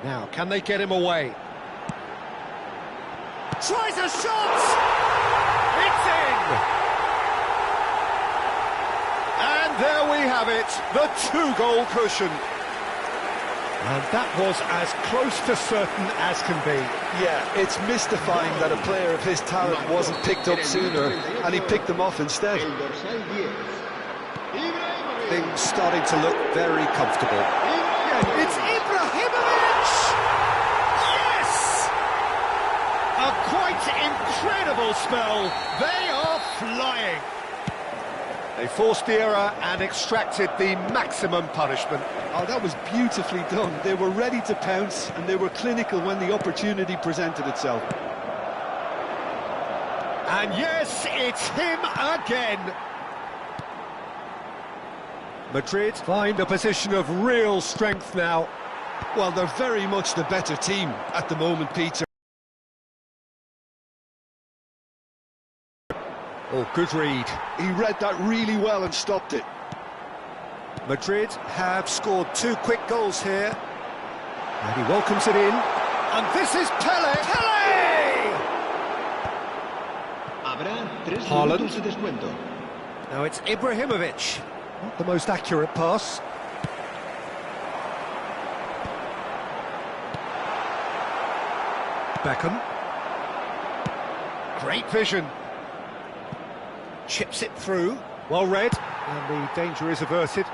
Now, can they get him away? Tries a shot! It's in! And there we have it, the two-goal cushion. And that was as close to certain as can be. Yeah, it's mystifying that a player of his talent wasn't picked up sooner, and he picked them off instead. Things starting to look very comfortable. It's Ibrahimovic! Yes! A quite incredible spell. They are flying. They forced the error and extracted the maximum punishment. Oh, that was beautifully done. They were ready to pounce, and they were clinical when the opportunity presented itself. And yes, it's him again. Madrid find a position of real strength now. Well, they're very much the better team at the moment, Peter. Oh, good read. He read that really well and stopped it. Madrid have scored 2 quick goals here. And he welcomes it in. And this is Pele! Pele! Haaland. Now it's Ibrahimovic. Not the most accurate pass. Beckham. Great vision. Chips it through. Well read. And the danger is averted.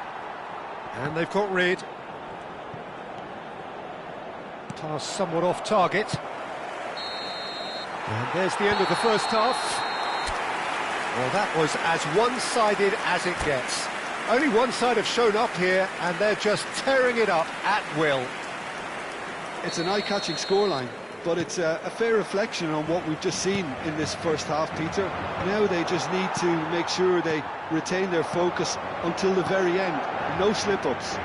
And they've got rid. Pass somewhat off target. And there's the end of the first half. Well, that was as one-sided as it gets. Only one side have shown up here, and they're just tearing it up at will. It's an eye-catching scoreline, but it's a fair reflection on what we've just seen in this first half, Peter. Now they just need to make sure they retain their focus until the very end. No slip-ups.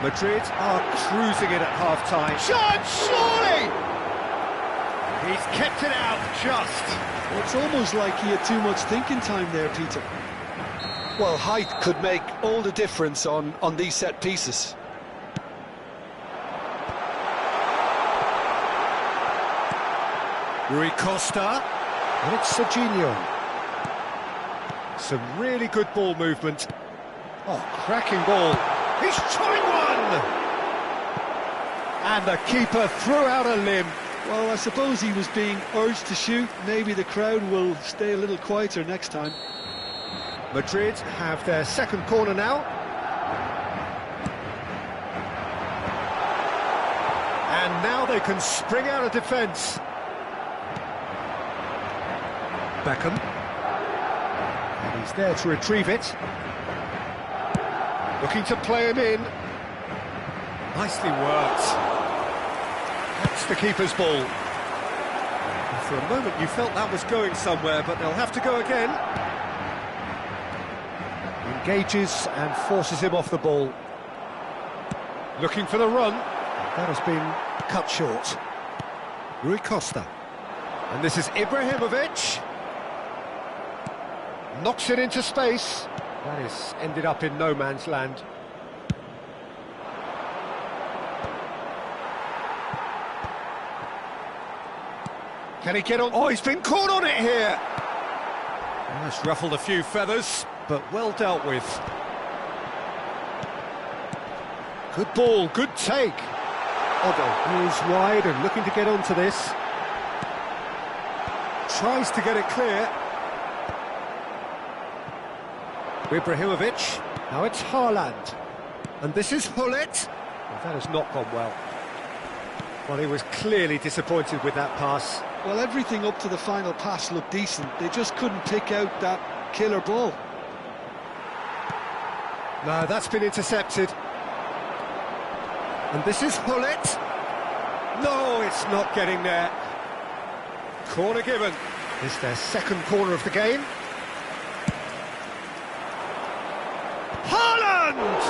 Madrid are cruising it at half-time. Shot, surely! He's kept it out, just. Well, it's almost like he had too much thinking time there, Peter. Well, height could make all the difference on these set pieces. Rui Costa. And it's Serginho. Some really good ball movement. Oh, cracking ball. He's trying one! And the keeper threw out a limb. Well, I suppose he was being urged to shoot. Maybe the crowd will stay a little quieter next time. Madrid have their second corner now. And now they can spring out of defence. Beckham. And he's there to retrieve it. Looking to play him in. Nicely worked. That's the keeper's ball. And for a moment you felt that was going somewhere, but they'll have to go again. Engages and forces him off the ball. Looking for the run. That has been cut short. Rui Costa. And this is Ibrahimovic. Knocks it into space. That is ended up in no man's land. Can he get on? Oh, he's been caught on it here. Oh, that's ruffled a few feathers, but well dealt with. Good ball, good take. Otto moves wide and looking to get onto this. Tries to get it clear. Ibrahimovic. Now it's Haaland. And this is Hullet. Well, that has not gone well. Well, he was clearly disappointed with that pass. Well, everything up to the final pass looked decent. They just couldn't pick out that killer ball. No, that's been intercepted. And this is Hullet. No, it's not getting there. Corner given. It's their second corner of the game. Haaland!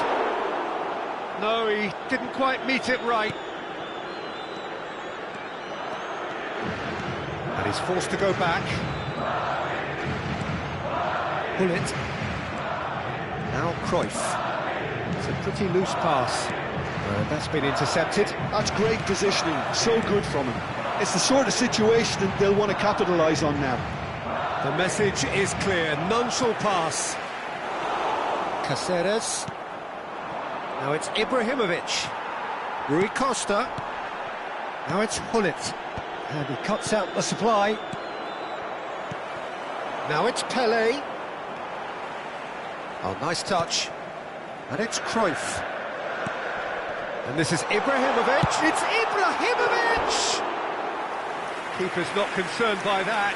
No, he didn't quite meet it right. And he's forced to go back. Hullet. Now Cruyff. It's a pretty loose pass. That's been intercepted. That's great positioning, so good from him. It's the sort of situation that they'll want to capitalise on now. The message is clear, none shall pass. Caceres. Now it's Ibrahimovic. Rui Costa. Now it's Hullet. And he cuts out the supply. Now it's Pele. Oh, nice touch. And it's Cruyff. And this is Ibrahimovic. It's Ibrahimovic! Keeper's not concerned by that.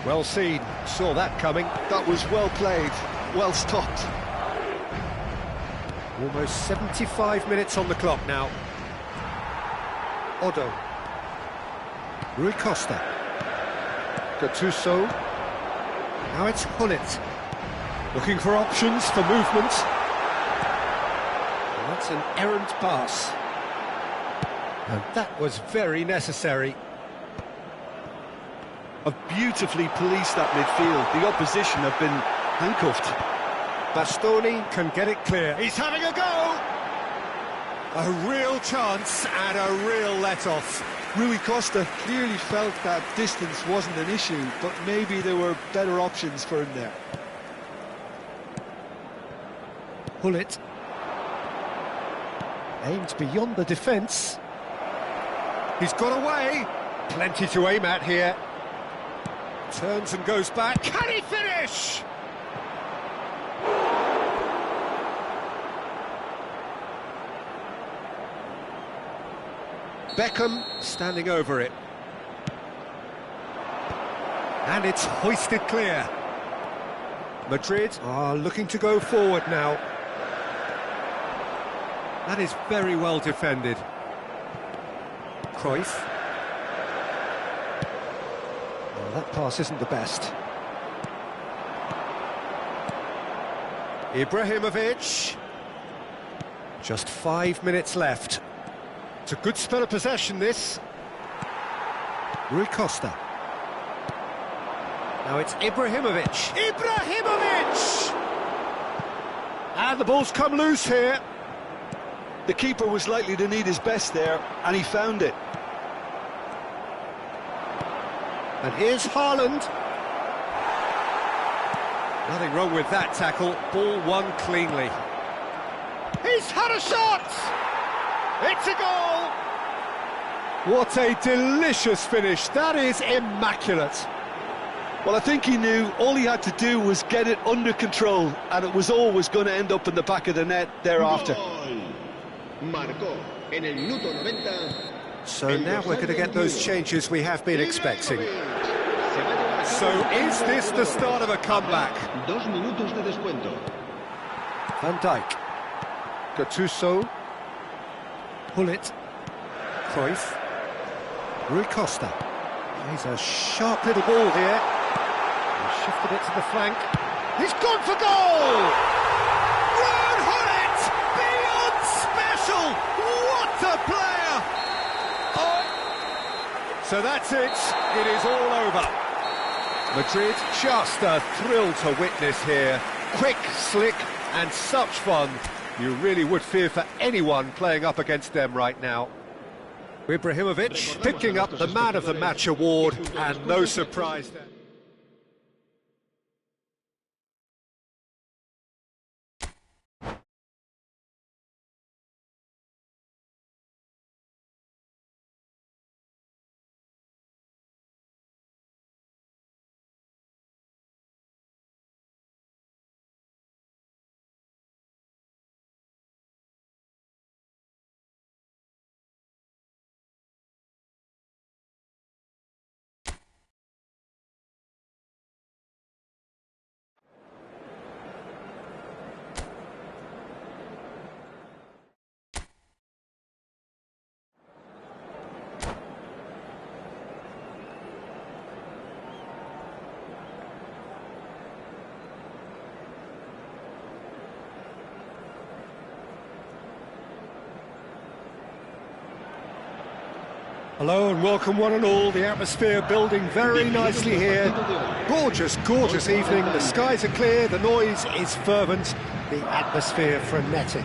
Well seen, saw that coming. That was well played, well stopped. Almost 75 minutes on the clock now. Odo. Rui Costa. Gattuso. Now it's Hullet. Looking for options for movement. And that's an errant pass. And that was very necessary. Have beautifully policed that midfield. The opposition have been handcuffed. Bastoni can get it clear. He's having a go! A real chance and a real let-off. Rui Costa clearly felt that distance wasn't an issue, but maybe there were better options for him there. Hullet. Aimed beyond the defence. He's got away. Plenty to aim at here. Turns and goes back. Can he finish? Beckham standing over it. And it's hoisted clear. Madrid are looking to go forward now. That is very well defended. Cruyff. Oh, that pass isn't the best. Ibrahimovic. Just 5 minutes left. It's a good spell of possession, this. Rui Costa. Now it's Ibrahimovic. Ibrahimovic! And the ball's come loose here. The keeper was likely to need his best there, and he found it. And here's Haaland. Nothing wrong with that tackle. Ball won cleanly. He's had a shot! It's a goal! What a delicious finish. That is immaculate. Well, I think he knew all he had to do was get it under control, and it was always going to end up in the back of the net thereafter. Marcó en el minuto 90. So now we're going to get those changes we have been expecting. So is this the start of a comeback? 2 minutos de descuento. Van Dijk. Gattuso. Hullet. Cruyff. Rui Costa. He's a sharp little ball here. He shifted it to the flank. He's gone for goal! Ron Hullet! Beyond special! What a player! Oh. So that's it. It is all over. Madrid, just a thrill to witness here. Quick, slick, and such fun. You really would fear for anyone playing up against them right now. Ibrahimovic picking up the Man of the Match award, and no surprise there. Hello and welcome one and all. The atmosphere building very nicely here. Gorgeous, gorgeous evening. The skies are clear, the noise is fervent, the atmosphere frenetic.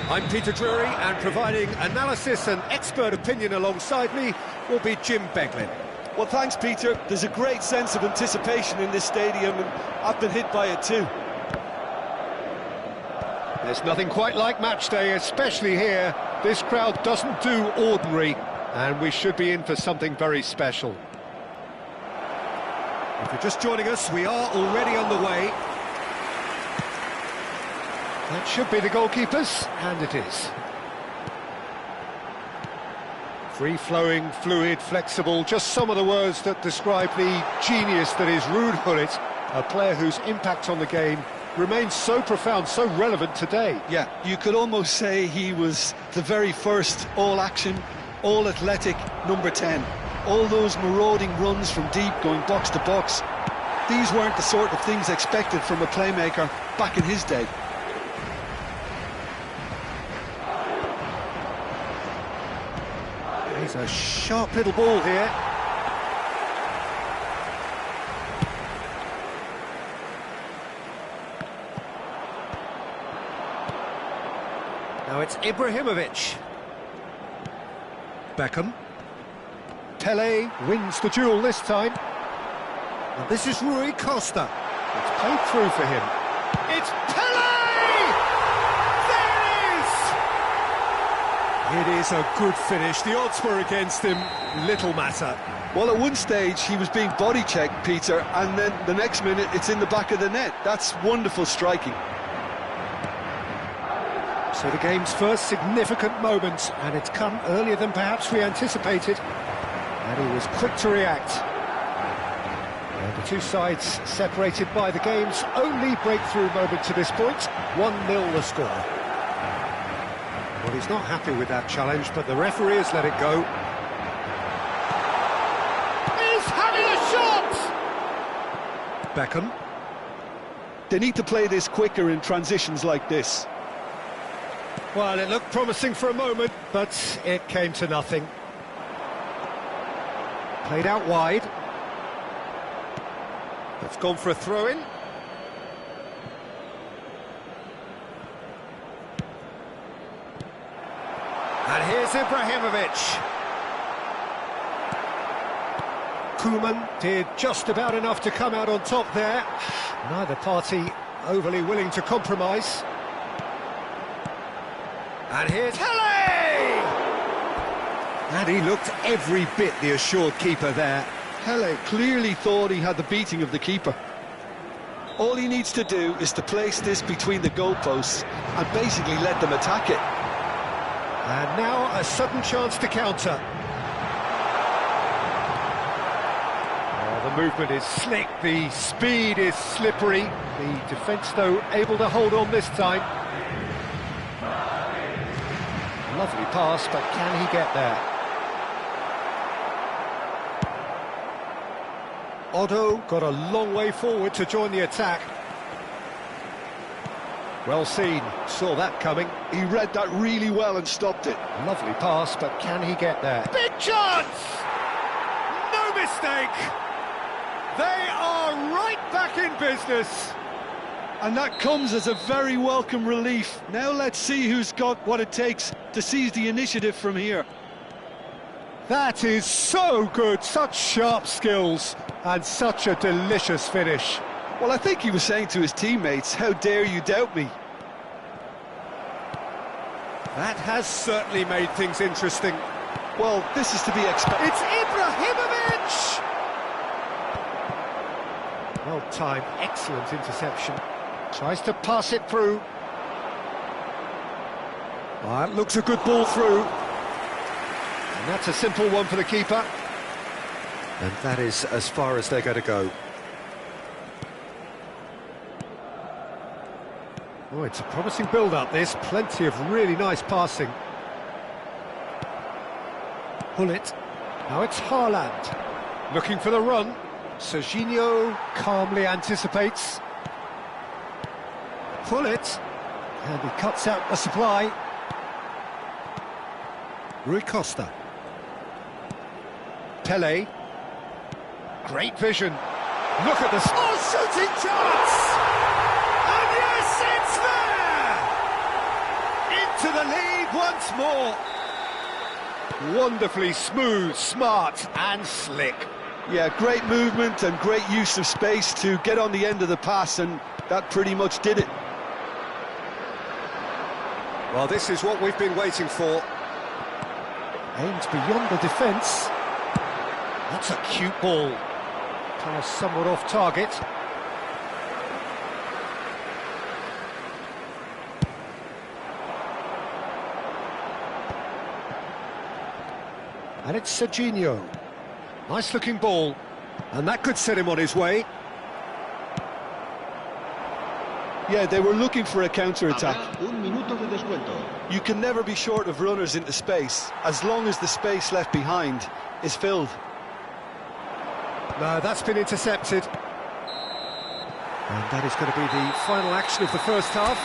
I'm Peter Drury, and providing analysis and expert opinion alongside me will be Jim Beglin. Well, thanks, Peter. There's a great sense of anticipation in this stadium, and I've been hit by it too. There's nothing quite like match day, especially here. This crowd doesn't do ordinary, and we should be in for something very special. If you're just joining us, we are already underway. That should be the goalkeepers, and it is. Free-flowing, fluid, flexible, just some of the words that describe the genius that is Ruud Gullit, a player whose impact on the game remains so profound, so relevant today. Yeah, you could almost say he was the very first all-action, all-athletic number 10. All those marauding runs from deep, going box to box, these weren't the sort of things expected from a playmaker back in his day. He's a sharp little ball here. Now it's Ibrahimovic. Beckham. Pele wins the duel this time. And this is Rui Costa. It's played through for him. It's Pele! There it is! It is a good finish. The odds were against him. Little matter. Well, at one stage he was being body checked, Peter, and then the next minute it's in the back of the net. That's wonderful striking. So the game's first significant moment, and it's come earlier than perhaps we anticipated. And he was quick to react. And the two sides separated by the game's only breakthrough moment to this point. 1-0 the score. Well, he's not happy with that challenge, but the referee has let it go. He's having a shot! Beckham. They need to play this quicker in transitions like this. Well, it looked promising for a moment, but it came to nothing. Played out wide. It's gone for a throw-in. And here's Ibrahimovic. Koeman did just about enough to come out on top there. Neither party overly willing to compromise. And here's Pele! And he looked every bit the assured keeper there. Pele clearly thought he had the beating of the keeper. All he needs to do is to place this between the goalposts and basically let them attack it. And now a sudden chance to counter. Oh, the movement is slick, the speed is slippery. The defence, though, able to hold on this time. Lovely pass, but can he get there? Otto got a long way forward to join the attack. Well seen, saw that coming. He read that really well and stopped it. Lovely pass, but can he get there? Big chance! No mistake! They are right back in business. And that comes as a very welcome relief. Now let's see who's got what it takes to seize the initiative from here. That is so good, such sharp skills, and such a delicious finish. Well, I think he was saying to his teammates, how dare you doubt me? That has certainly made things interesting. Well, this is to be expected. It's Ibrahimovic! Well timed, excellent interception. Tries to pass it through. Well, that looks a good ball through. And that's a simple one for the keeper. And that is as far as they're going to go. Oh, it's a promising build-up, this. Plenty of really nice passing. Gullit. Now it's Haaland. Looking for the run. Serginho calmly anticipates. Gullit. And he cuts out the supply. Rui Costa. Pele. Great vision. Look at this. Oh, shooting chance! And yes, it's there! Into the lead once more. Wonderfully smooth, smart and slick. Yeah, great movement and great use of space to get on the end of the pass, and that pretty much did it. Well, this is what we've been waiting for. Aimed beyond the defence. That's a cute ball. Pass somewhat off target. And it's Serginho. Nice looking ball. And that could set him on his way. Yeah, they were looking for a counter-attack. Un minuto de descuento. You can never be short of runners into space, as long as the space left behind is filled. No, that's been intercepted. And that is going to be the final action of the first half.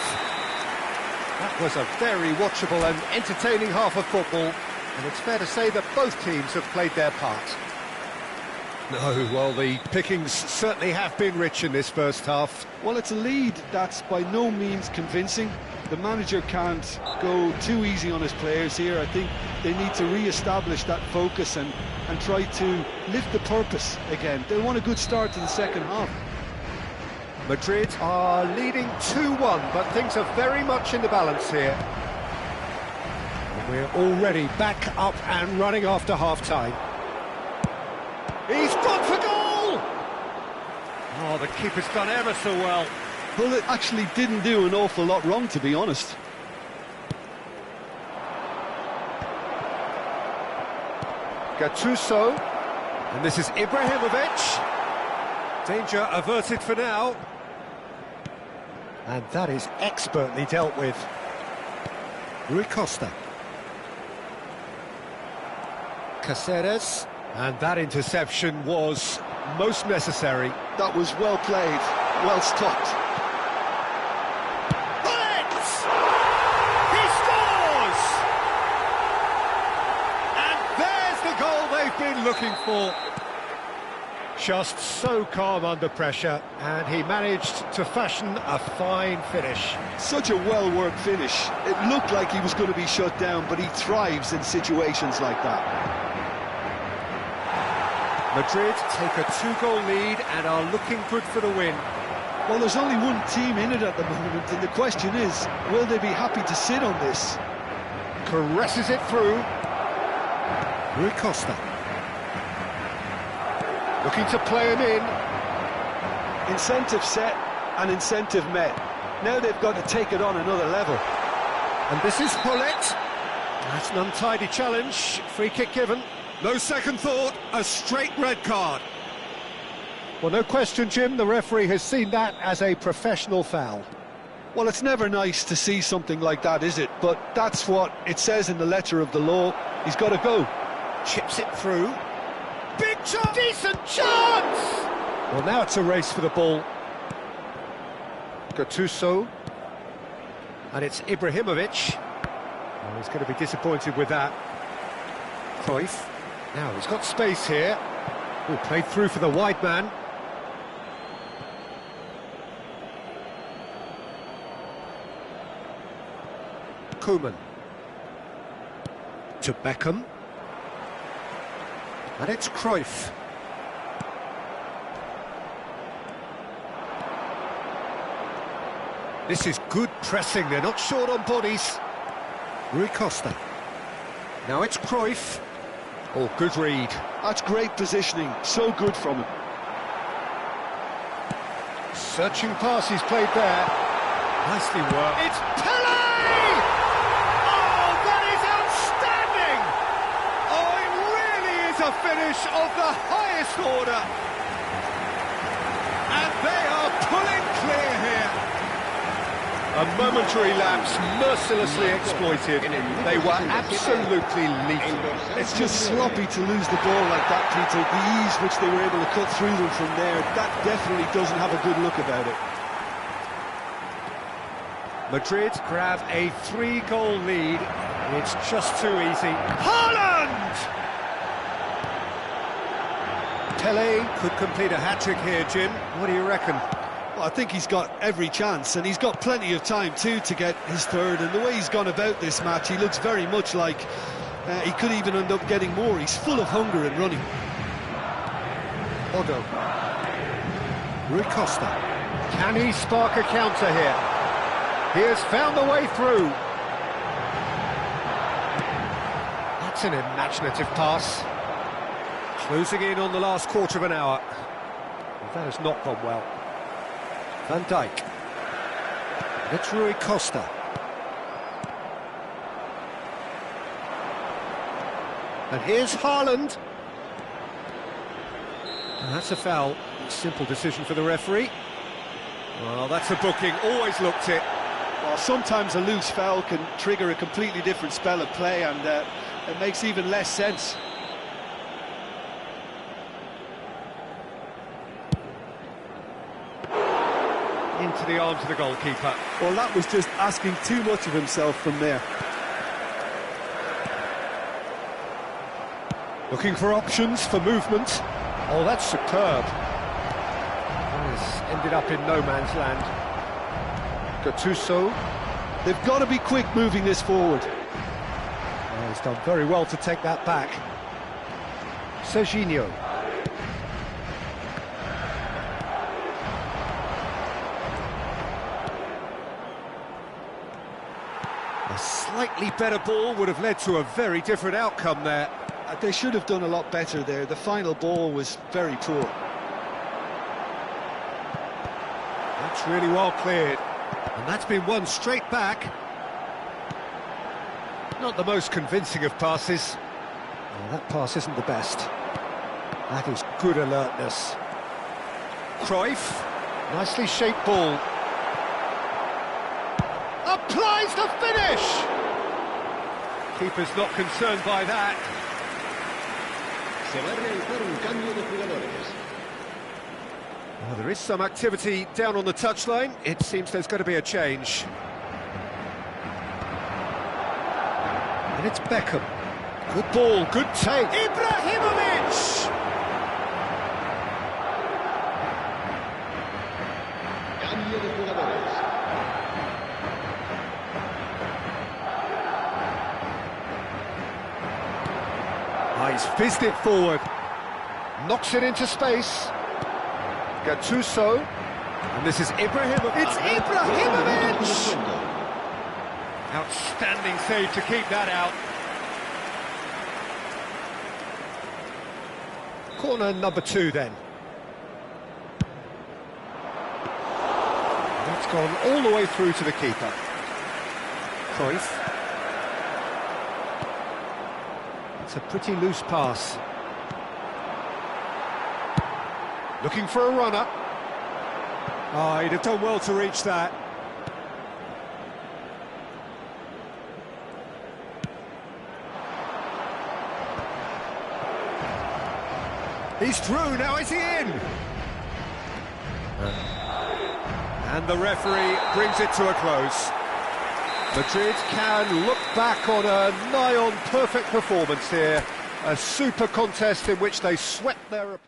That was a very watchable and entertaining half of football, and it's fair to say that both teams have played their part. No, well, the pickings certainly have been rich in this first half. Well, it's a lead that's by no means convincing. The manager can't go too easy on his players here. I think they need to re-establish that focus and try to lift the purpose again. They'll want a good start to the second half. Madrid are leading 2-1, but things are very much in the balance here. And we're already back up and running after half-time. He's gone for goal! Oh, the keeper's done ever so well. Well, it actually didn't do an awful lot wrong, to be honest. Gattuso, and this is Ibrahimovic. Danger averted for now. And that is expertly dealt with. Rui Costa. Caceres. And that interception was most necessary. That was well played, well stopped. Bullets! He scores! And there's the goal they've been looking for. Just so calm under pressure, and he managed to fashion a fine finish. Such a well-worked finish. It looked like he was going to be shut down, but he thrives in situations like that. Madrid take a 2-goal lead and are looking good for the win. Well, there's only one team in it at the moment, and the question is, will they be happy to sit on this? Caresses it through. Rui Costa. Looking to play him in. Incentive set and incentive met. Now they've got to take it on another level. And this is Hullet. That's an untidy challenge. Free kick given. No second thought, a straight red card. Well, no question, Jim, the referee has seen that as a professional foul. Well, it's never nice to see something like that, is it? But that's what it says in the letter of the law. He's got to go. Chips it through. Big chance! Decent chance! Well, now it's a race for the ball. Gattuso. And it's Ibrahimovic. Oh, he's going to be disappointed with that. Cruyff. Now, he's got space here. Oh, played through for the wide man. Koeman. To Beckham. And it's Cruyff. This is good pressing, they're not short on bodies. Rui Costa. Now it's Cruyff. Oh, good read. That's great positioning, so good from him. Searching pass he's played there. Nicely worked. It's Pele! Oh, that is outstanding! Oh, it really is a finish of the highest order. And they are pulling clear here. A momentary lapse mercilessly exploited. They were absolutely lethal. It's just sloppy to lose the ball like that, Peter. The ease which they were able to cut through them from there, that definitely doesn't have a good look about it. Madrid grab a 3-goal lead. It's just too easy. Haaland! Pele could complete a hat-trick here, Jim. What do you reckon? Well, I think he's got every chance, and he's got plenty of time too to get his third. And the way he's gone about this match, he looks very much like he could even end up getting more. He's full of hunger and running. Odo. Rui Costa. Can he spark a counter here? He has found the way through. That's an imaginative pass. Closing in on the last quarter of an hour. That has not gone well. Van Dijk. It's Rui Costa. And here's Haaland. And that's a foul. Simple decision for the referee. Well, that's a booking. Always looked it. Well, sometimes a loose foul can trigger a completely different spell of play, and it makes even less sense. Into the arms of the goalkeeper. Well, that was just asking too much of himself from there. Looking for options for movement. Oh, that's superb. He's ended up in no man's land. Gattuso. They've got to be quick moving this forward. Oh, he's done very well to take that back. Serginho. A slightly better ball would have led to a very different outcome there. They should have done a lot better there. The final ball was very poor. That's really well cleared. And that's been won straight back. Not the most convincing of passes. Oh, that pass isn't the best. That is good alertness. Cruyff. Nicely shaped ball. Applies the finish! Keeper's not concerned by that. Se va a realizar un cambio de jugadores. Well, there is some activity down on the touchline. It seems there's going to be a change. And it's Beckham. Good ball, good take. Ibrahimovic! Cambio de jugadores. He's fizzed it forward. Knocks it into space. Gattuso. And this is Ibrahimovic. It's Ibrahimovic! Outstanding save to keep that out. Corner number 2 then. That's gone all the way through to the keeper. Cruyff. It's a pretty loose pass. Looking for a runner. Oh, he'd have done well to reach that. He's through, now is he in? And the referee brings it to a close. Madrid can look back on a nigh-on perfect performance here. A super contest in which they swept their opponent.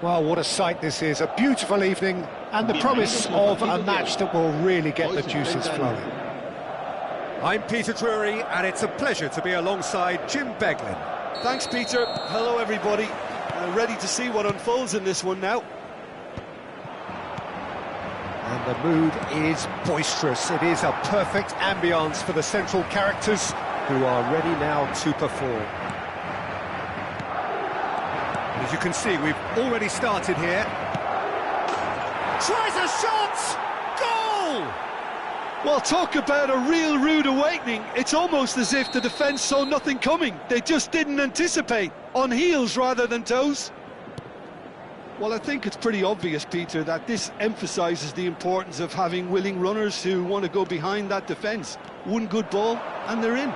Well, what a sight this is. A beautiful evening and the promise of a match that will really get the juices flowing. I'm Peter Drury, and it's a pleasure to be alongside Jim Beglin. Thanks, Peter. Hello, everybody. Ready to see what unfolds in this one now. And The mood is boisterous. It is a perfect ambience for the central characters who are ready now to perform. As you can see, we've already started here. Tries a shot! Goal! Well, talk about a real rude awakening. It's almost as if the defence saw nothing coming. They just didn't anticipate. On heels rather than toes. Well, I think it's pretty obvious, Peter, that this emphasises the importance of having willing runners who want to go behind that defence. One good ball, and they're in.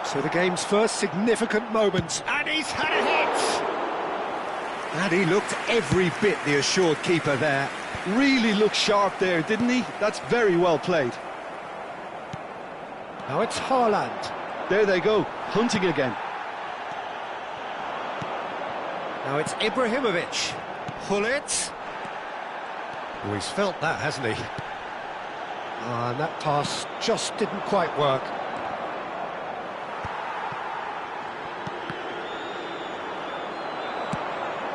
So the game's first significant moment, and he's had a hit! And he looked every bit the assured keeper there. Really looked sharp there, didn't he? That's very well played. Now it's Haaland. There they go, hunting again. Now it's Ibrahimovic. Hullet. Oh, he's felt that, hasn't he? And that pass just didn't quite work.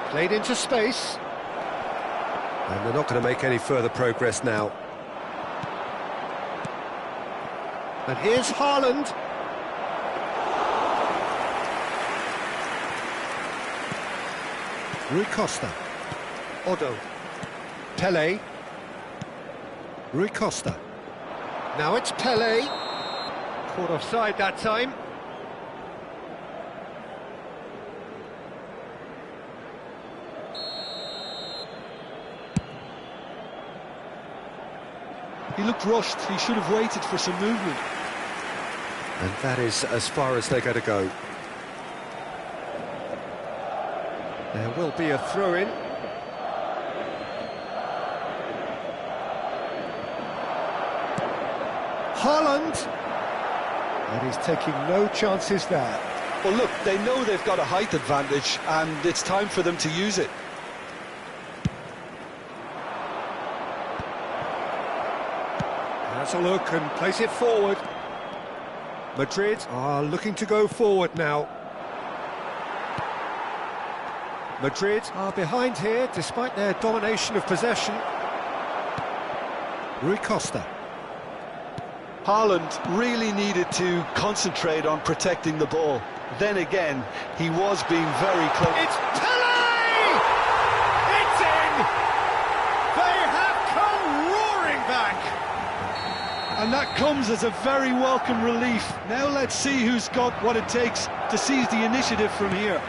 Played into space. And they're not going to make any further progress now. And here's Haaland. Rui Costa. Odo. Pele. Rui Costa. Now it's Pele. Caught offside that time. He looked rushed. He should have waited for some movement. And that is as far as they're going to go. There will be a throw-in. Haaland! And he's taking no chances there. Well, look, they know they've got a height advantage, and it's time for them to use it. Has a look and place it forward. Madrid are looking to go forward now. Madrid are behind here, despite their domination of possession. Rui Costa. Haaland really needed to concentrate on protecting the ball. Then again, he was being very close. It's Pele! It's in! They have come roaring back! And that comes as a very welcome relief. Now let's see who's got what it takes to seize the initiative from here.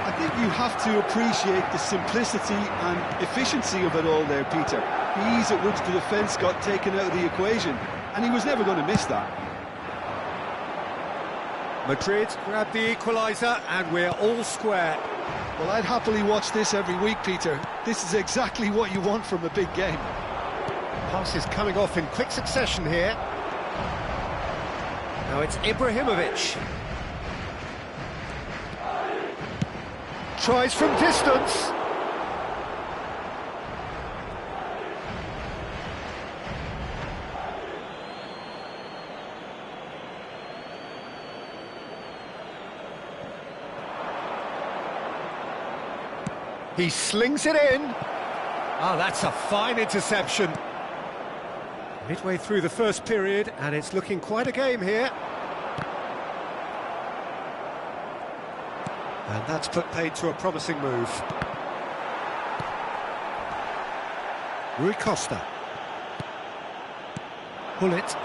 I think you have to appreciate the simplicity and efficiency of it all there, Peter. The ease at which the defence got taken out of the equation, and he was never going to miss that. Madrid grabbed the equaliser, and we're all square. Well, I'd happily watch this every week, Peter. This is exactly what you want from a big game. Passes coming off in quick succession here. Now it's Ibrahimovic. Tries from distance. He slings it in. Oh, that's a fine interception. Midway through the first period, and it's looking quite a game here. And that's put paid to a promising move. Rui Costa. Hullet.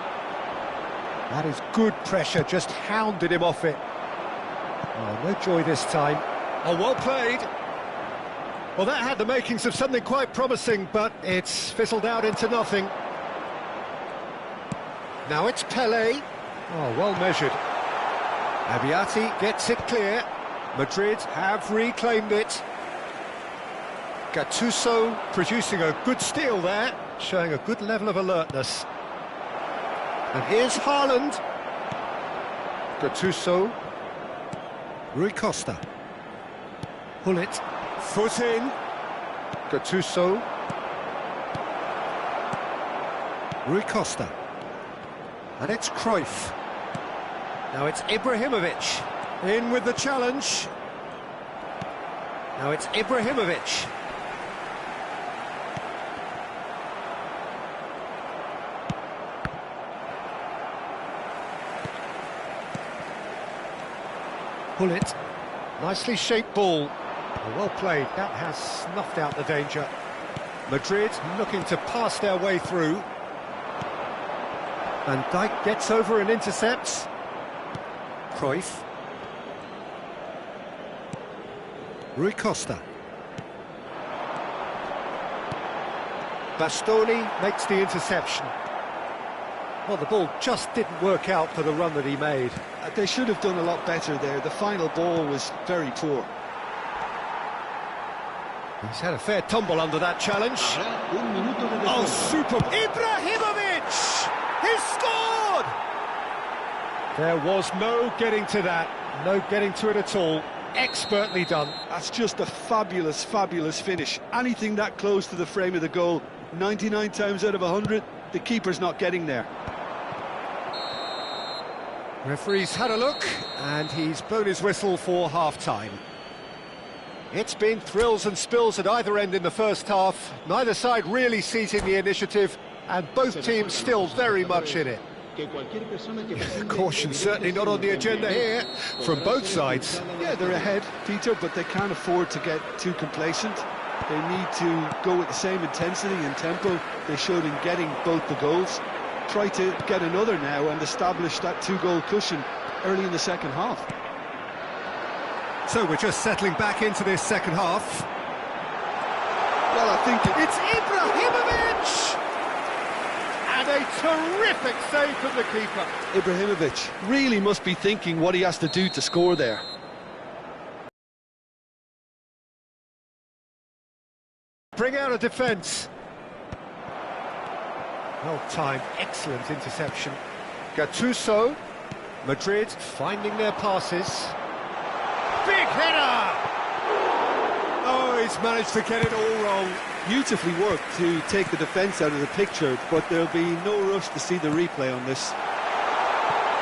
That is good pressure, just hounded him off it. Oh, no joy this time. Oh, well played. Well, that had the makings of something quite promising, but it's fizzled out into nothing. Now it's Pele. Oh, well measured. Abiati gets it clear. Madrid have reclaimed it. Gattuso producing a good steal there, showing a good level of alertness. And here's Haaland. Gattuso. Rui Costa. Hullet. Foot in. Gattuso. Rui Costa. And it's Cruyff. Now it's Ibrahimovic. In with the challenge. Now it's Ibrahimovic. Pull it. Nicely shaped ball. Well played. That has snuffed out the danger. Madrid looking to pass their way through. Van Dijk gets over and intercepts. Cruyff. Rui Costa. Bastoni makes the interception. Well, the ball just didn't work out for the run that he made. They should have done a lot better there. The final ball was very poor. He's had a fair tumble under that challenge. Oh, super! Ibrahimovic! He scored! There was no getting to that. No getting to it at all. Expertly done. That's just a fabulous, fabulous finish. Anything that close to the frame of the goal, 99 times out of 100, the keeper's not getting there. Referee's had a look, and he's blown his whistle for half-time. It's been thrills and spills at either end in the first half. Neither side really seizing the initiative, and both teams still very much in it. Caution certainly not on the agenda here from both sides. Yeah, they're ahead, Peter, but they can't afford to get too complacent. They need to go with the same intensity and tempo they showed in getting both the goals. Try to get another now and establish that two-goal cushion early in the second half. So we're just settling back into this second half. Well, I think it's Ibrahimovic! And a terrific save from the keeper. Ibrahimovic really must be thinking what he has to do to score there. Bring out a defence. Well timed, excellent interception. Gattuso, Madrid finding their passes. Big header! Oh, he's managed to get it all wrong. Beautifully worked to take the defence out of the picture, but there'll be no rush to see the replay on this.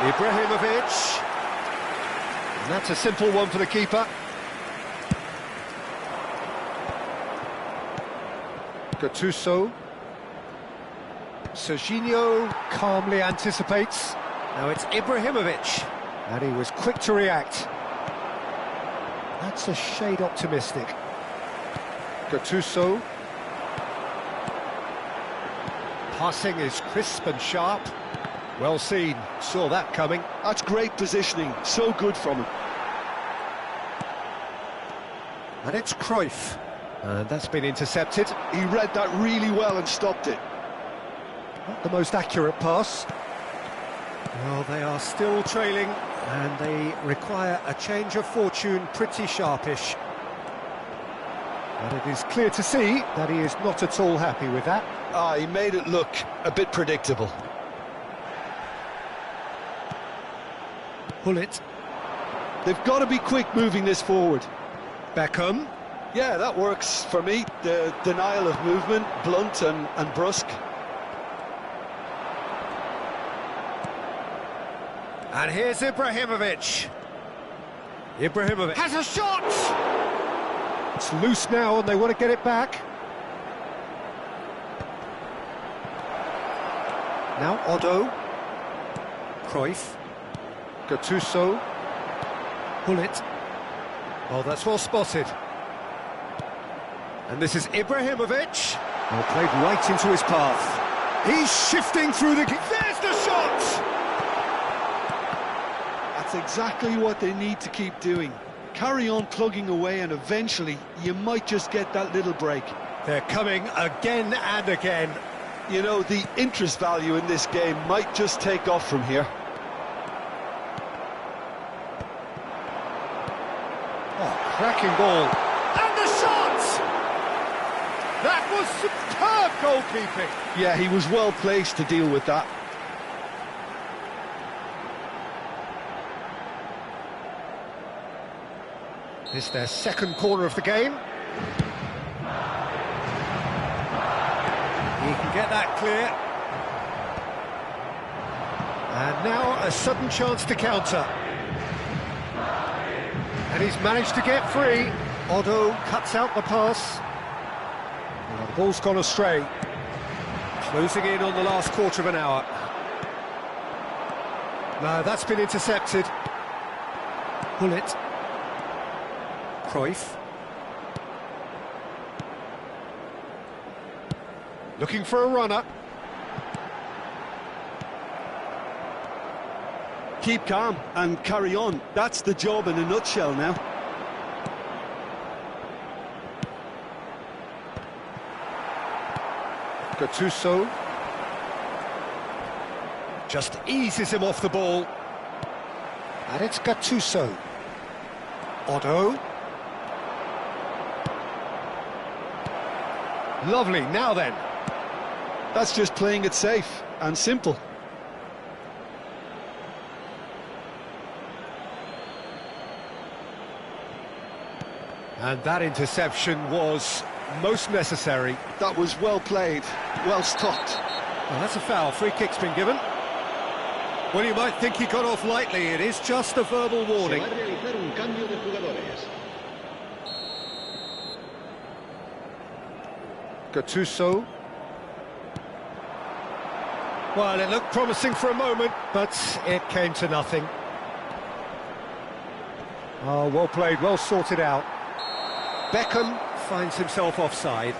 Ibrahimovic. And that's a simple one for the keeper. Gattuso. Serginho calmly anticipates. Now it's Ibrahimovic. And he was quick to react. That's a shade optimistic. Gattuso. Passing is crisp and sharp. Well seen, saw that coming. That's great positioning, so good from him. And it's Cruyff. And that's been intercepted. He read that really well and stopped it. Not the most accurate pass. Well, they are still trailing, and they require a change of fortune pretty sharpish. But it is clear to see that he is not at all happy with that. He made it look a bit predictable. Pull it. They've got to be quick moving this forward. Beckham. Yeah, that works for me. The denial of movement, blunt and brusque. And here's Ibrahimovic. Ibrahimovic has a shot! It's loose now and they want to get it back. Now Otto. Cruyff. Gattuso. Pull it. Oh, that's well spotted. And this is Ibrahimovic. Well, played right into his path. He's shifting through the... There's the shot! That's exactly what they need to keep doing. Carry on plugging away and eventually you might just get that little break. They're coming again and again. You know, the interest value in this game might just take off from here. Oh, cracking ball. And the shot! That was superb goalkeeping. Yeah, he was well placed to deal with that. It's their second corner of the game. He can get that clear. And now a sudden chance to counter. And he's managed to get free. Otto cuts out the pass. Well, the ball's gone astray. Closing in on the last quarter of an hour. No, that's been intercepted. pull it. Cruyff. Looking for a runner. Keep calm and carry on. That's the job in a nutshell now. Gattuso. Just eases him off the ball. And it's Gattuso. Otto. Lovely, now then. That's just playing it safe and simple. And that interception was most necessary. That was well played, well stopped. Well, that's a foul. Free kick's been given. Well, you might think he got off lightly. It is just a verbal warning. Gattuso. Well, it looked promising for a moment, but it came to nothing. Oh, well played, well sorted out. Beckham finds himself offside.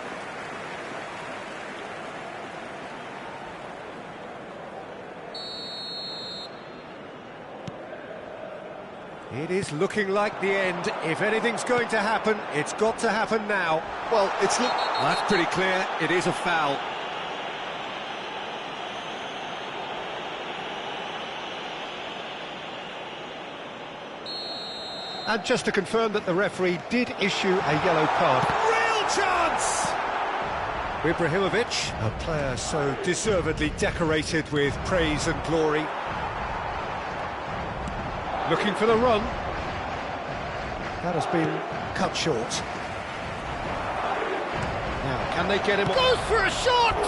It is looking like the end. If anything's going to happen, it's got to happen now. Well, That's pretty clear. It is a foul. And just to confirm that the referee did issue a yellow card. Real chance! Ibrahimovic, a player so deservedly decorated with praise and glory. Looking for the run. That has been cut short. Now, can they get him? Goes for a shot!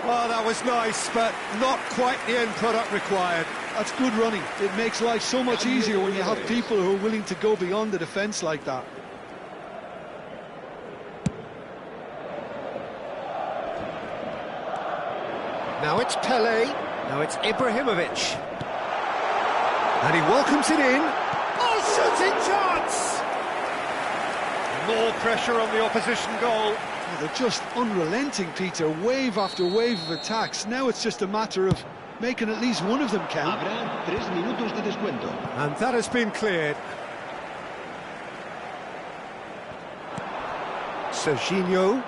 Well, that was nice, but not quite the end product required. That's good running. It makes life so much easier when you have people who are willing to go beyond the defence like that. Now it's Pele. Now it's Ibrahimovic. And he welcomes it in. Oh, shooting chance! More pressure on the opposition goal. Oh, they're just unrelenting, Peter. Wave after wave of attacks. Now it's just a matter of making at least one of them count. Habrá 3 minutos de descuento. And that has been cleared. Serginho.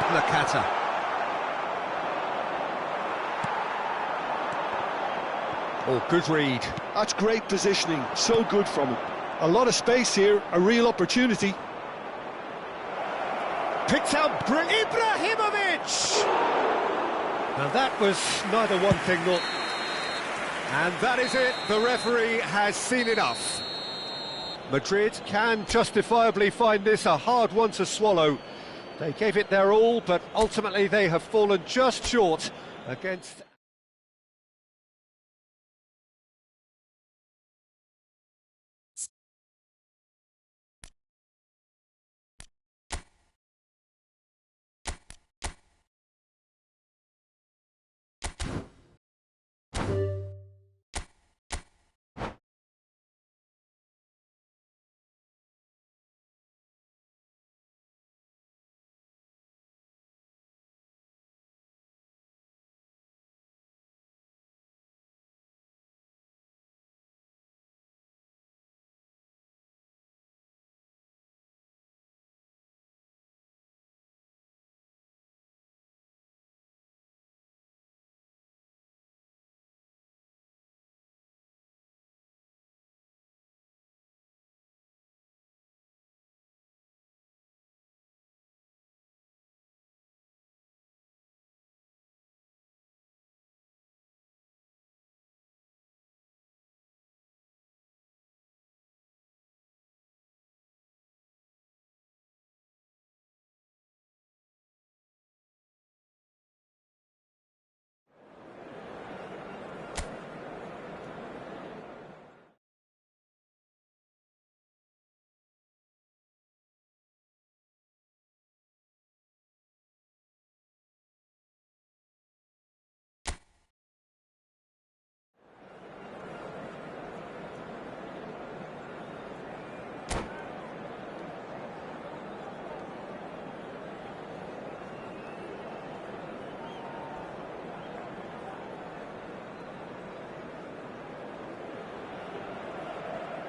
Nakata. Oh, good read. That's great positioning. So good from him. A lot of space here, a real opportunity. Picked out Ibrahimovic! Now that was neither one thing nor... And that is it, the referee has seen enough. Madrid can justifiably find this a hard one to swallow. They gave it their all, but ultimately they have fallen just short against...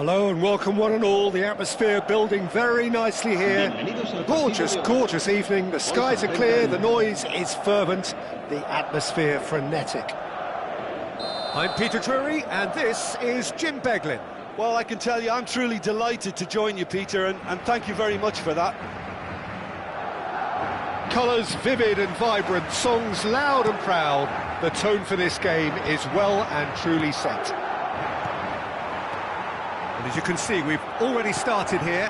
Hello and welcome one and all. The atmosphere building very nicely here. Gorgeous, gorgeous evening. The skies are clear, the noise is fervent, the atmosphere frenetic. I'm Peter Drury and this is Jim Beglin. Well, I can tell you I'm truly delighted to join you, Peter, and thank you very much for that. Colours vivid and vibrant, songs loud and proud. The tone for this game is well and truly set. And as you can see, we've already started here.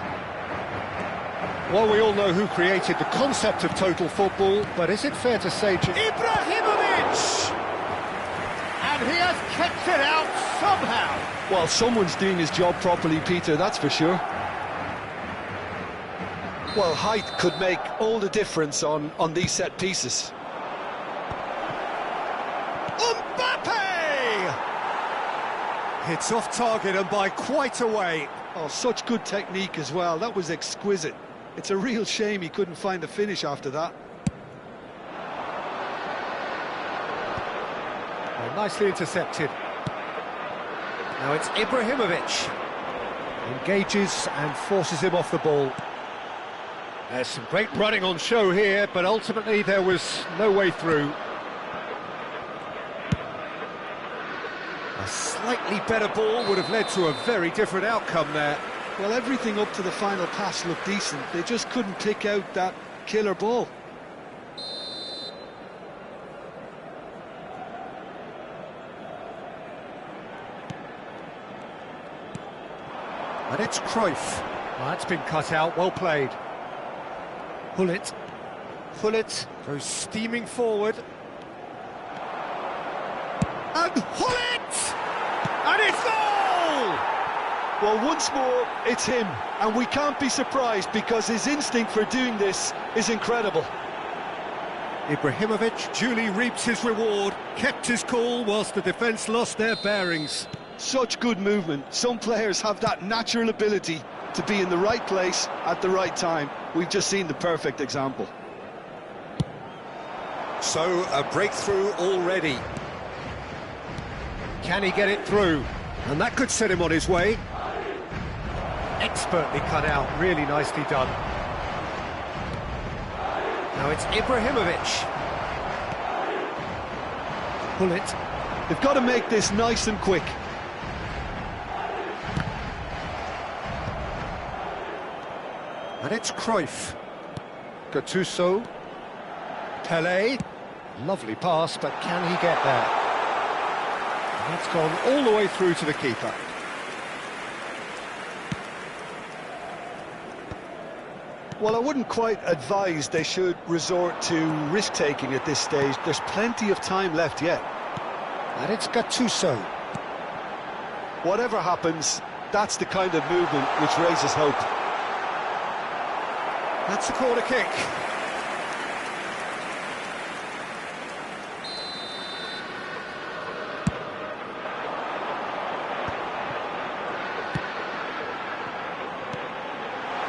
Well, we all know who created the concept of total football, but is it fair to say... Ibrahimovic! And he has kept it out somehow. Well, someone's doing his job properly, Peter, that's for sure. Well, height could make all the difference on these set pieces. Mbappe! It's off target and by quite a way. Oh, such good technique as well. That was exquisite. It's a real shame he couldn't find a finish after that. Well, nicely intercepted. Now it's Ibrahimovic. Engages and forces him off the ball. There's some great running on show here, but ultimately there was no way through. A slightly better ball would have led to a very different outcome there. Well, everything up to the final pass looked decent. They just couldn't pick out that killer ball. And it's Cruyff. Well, that's been cut out, well played. Hullet. Hullet goes steaming forward. And Hullet! And it's goal! Well, once more, it's him. And we can't be surprised because his instinct for doing this is incredible. Ibrahimovic duly reaps his reward, kept his cool whilst the defence lost their bearings. Such good movement. Some players have that natural ability to be in the right place at the right time. We've just seen the perfect example. So, a breakthrough already. Can he get it through? And that could set him on his way. Expertly cut out, really nicely done. Now it's Ibrahimovic. Hullet. They've got to make this nice and quick. And it's Cruyff. Gattuso. Pelé. Lovely pass, but can he get there? And that's gone all the way through to the keeper. Well, I wouldn't quite advise they should resort to risk-taking at this stage. There's plenty of time left yet. And it's Gattuso. Whatever happens, that's the kind of movement which raises hope. That's a corner kick.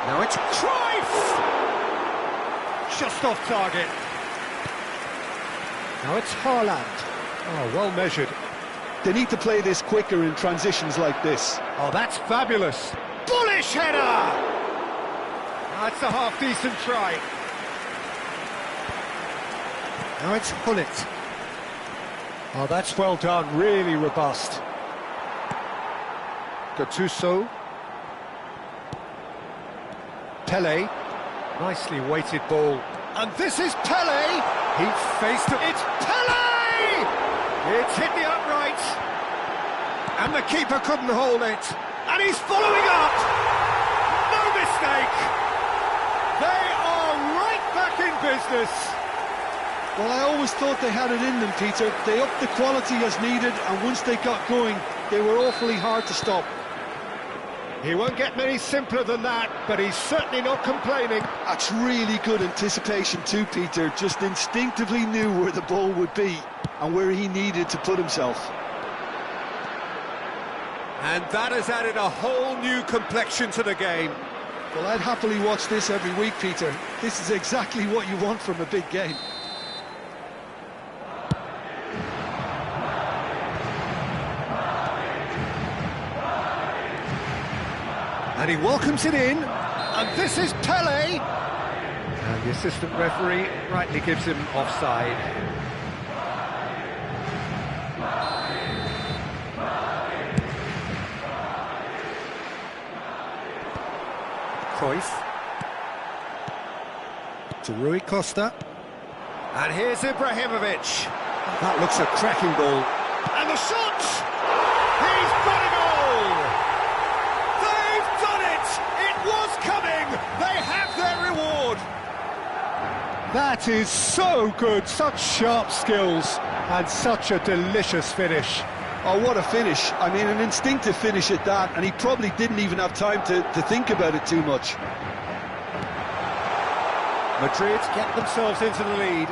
Now it's Cruyff! Just off target. Now it's Haaland. Oh, well measured. They need to play this quicker in transitions like this. Oh, that's fabulous. Bullish header! That's a half-decent try. Now it's Hullet. Oh, that's well done, really robust. Gattuso. Pelé. Nicely weighted ball. And this is Pelé! He faced it. It's Pelé! It's hit the upright. And the keeper couldn't hold it. And he's following up! No mistake! They are right back in business. Well, I always thought they had it in them, Peter. They upped the quality as needed, and once they got going, they were awfully hard to stop. He won't get many simpler than that, but he's certainly not complaining. That's really good anticipation too, Peter. Just instinctively knew where the ball would be and where he needed to put himself. And that has added a whole new complexion to the game. Well, I'd happily watch this every week, Peter. This is exactly what you want from a big game. And he welcomes it in, and this is Pele. And the assistant referee rightly gives him offside. Cruyff. To Rui Costa. And here's Ibrahimovic. That looks a cracking ball. And the shot! He's got it all! They've done it! It was coming! They have their reward! That is so good, such sharp skills, and such a delicious finish. Oh, what a finish. I mean, an instinctive finish at that, and he probably didn't even have time to think about it too much. Madrid get themselves into the lead.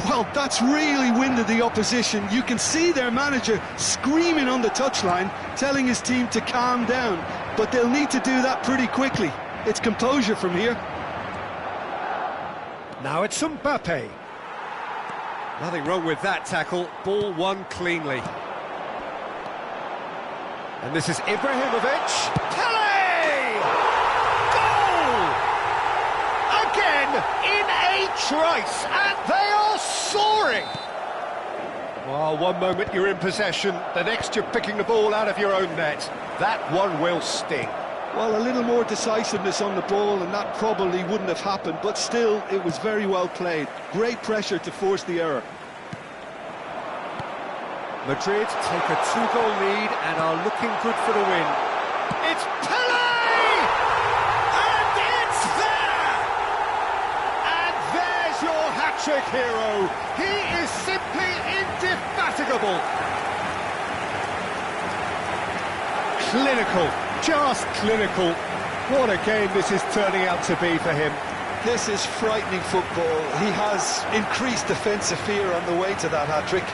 Well, that's really winded the opposition. You can see their manager screaming on the touchline, telling his team to calm down, but they'll need to do that pretty quickly. It's composure from here. Now it's Mbappe. Nothing wrong with that tackle, ball won cleanly. And this is Ibrahimovic. Pele! Goal! Again in a trice, and they are soaring. Well, one moment you're in possession, the next you're picking the ball out of your own net. That one will sting. Well, a little more decisiveness on the ball, and that probably wouldn't have happened, but still, it was very well played. Great pressure to force the error. Madrid take a 2-goal lead and are looking good for the win. It's Pele! And it's there! And there's your hat-trick hero. He is simply indefatigable. Clinical, just clinical. What a game this is turning out to be for him. This is frightening football. He has increased defensive fear on the way to that hat-trick.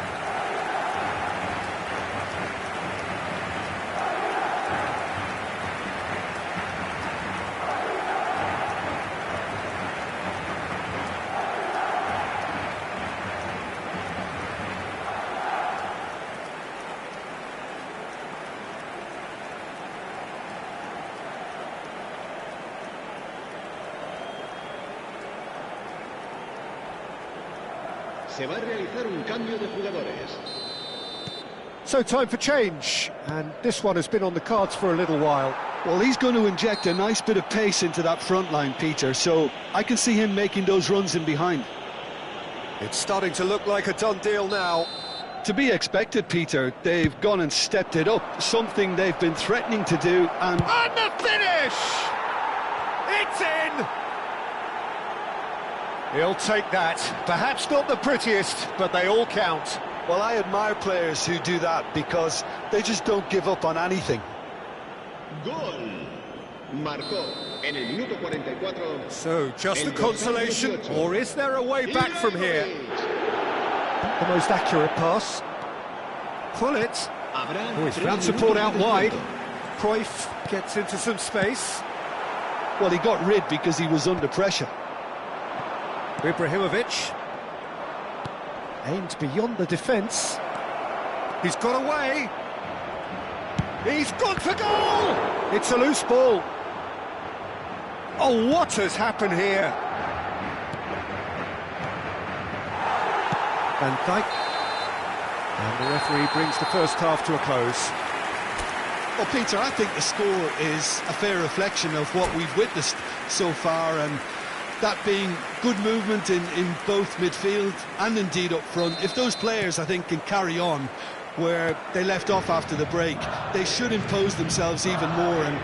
Se va a realizar un cambio de jugadores. So time for change, and this one has been on the cards for a little while. Well, he's going to inject a nice bit of pace into that front line, Peter, so I can see him making those runs in behind. It's starting to look like a done deal now. To be expected, Peter. They've gone and stepped it up, something they've been threatening to do, and the finish! It's in! He'll take that. Perhaps not the prettiest, but they all count. well, I admire players who do that because they just don't give up on anything. Gol. Marcó en el minuto 44. So, just a consolation, or is there a way back from here? The most accurate pass. Pull it. Oh, he's found support out wide. Cruyff gets into some space. Well, he got rid because he was under pressure. Ibrahimovic. Aimed beyond the defence. He's got away. He's gone for goal! It's a loose ball. Oh, what has happened here? Van Dijk. And the referee brings the first half to a close. Well, Peter, I think the score is a fair reflection of what we've witnessed so far, and that being good movement in both midfield and indeed up front. If those players, I think, can carry on where they left off after the break, they should impose themselves even more, and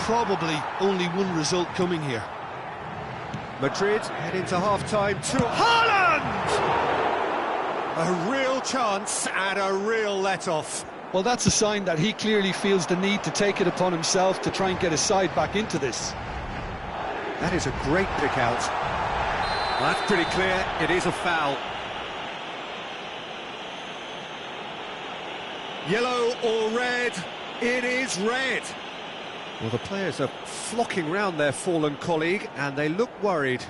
probably only one result coming here. Madrid head into half-time to Haaland! A real chance and a real let-off. Well, that's a sign that he clearly feels the need to take it upon himself to try and get his side back into this. That is a great pick-out. Well, that's pretty clear, it is a foul. Yellow or red? It is red. Well, the players are flocking round their fallen colleague and they look worried.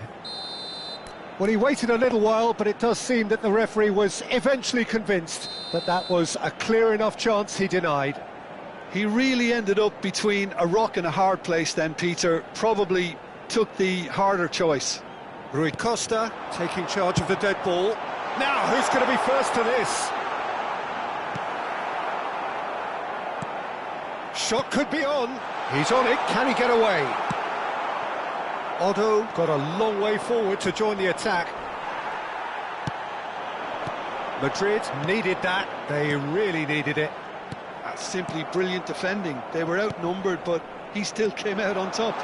Well, he waited a little while, but it does seem that the referee was eventually convinced that that was a clear enough chance he denied. He really ended up between a rock and a hard place then, Peter. Probably took the harder choice. Rui Costa taking charge of the dead ball. Now, who's going to be first to this? Shot could be on. He's on it. Can he get away? Otto got a long way forward to join the attack. Madrid needed that. They really needed it. That's simply brilliant defending. They were outnumbered, but he still came out on top.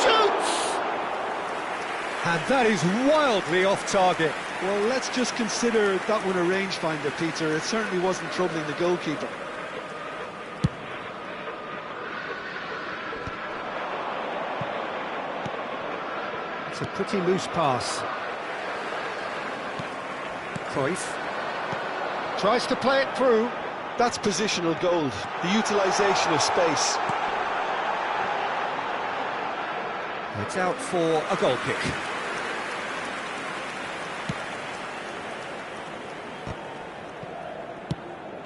Shoots! And that is wildly off target. Well, let's just consider that one a rangefinder, Peter. It certainly wasn't troubling the goalkeeper. It's a pretty loose pass. Cruyff tries to play it through. That's positional gold, the utilisation of space. It's out for a goal kick.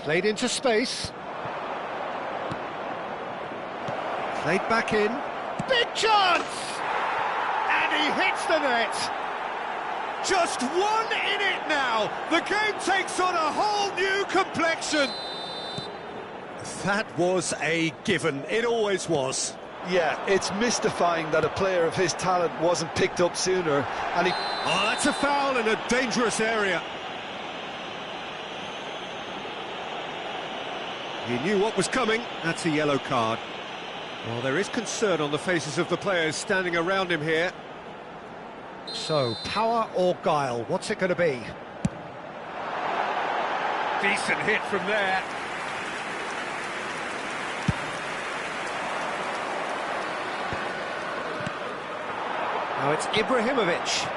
Played into space. Played back in. Big chance! And he hits the net. Just 1 in it now. The game takes on a whole new complexion. That was a given. It always was. Yeah, it's mystifying that a player of his talent wasn't picked up sooner. And he... Oh, that's a foul in a dangerous area. He knew what was coming. That's a yellow card. Well, there is concern on the faces of the players standing around him here. So, power or guile, what's it going to be? Decent hit from there. Now it's Ibrahimovic.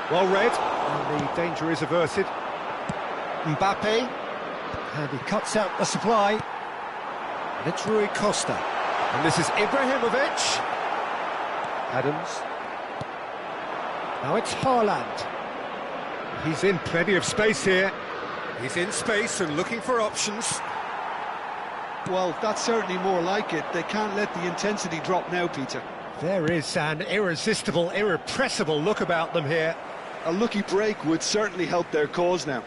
Well read, and the danger is averted. Mbappe, and he cuts out the supply. And it's Rui Costa. And this is Ibrahimovic. Adams. Now it's Haaland. He's in plenty of space here. He's in space and looking for options. Well, that's certainly more like it. They can't let the intensity drop now, Peter. There is an irresistible, irrepressible look about them here. A lucky break would certainly help their cause now.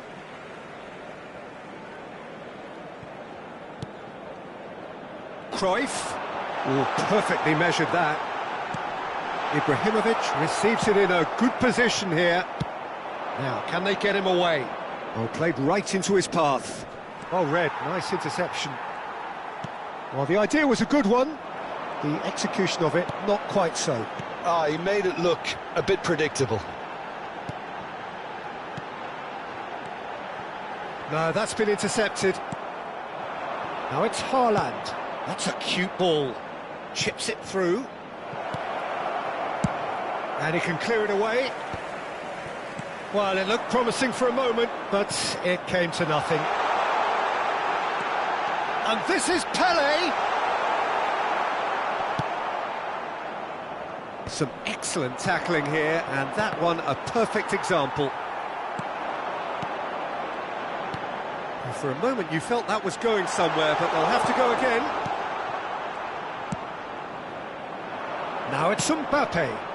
Cruyff. Oh, perfectly measured that. Ibrahimovic receives it in a good position here. Now, can they get him away? Oh, played right into his path. Well read, nice interception. Well, the idea was a good one. The execution of it, not quite so. He made it look a bit predictable. No, that's been intercepted. Now it's Haaland. That's a cute ball. Chips it through. And he can clear it away. Well, it looked promising for a moment, but it came to nothing. And this is Pele. Some excellent tackling here, and that one a perfect example. And for a moment you felt that was going somewhere, but they'll have to go again. Now it's Mbappe.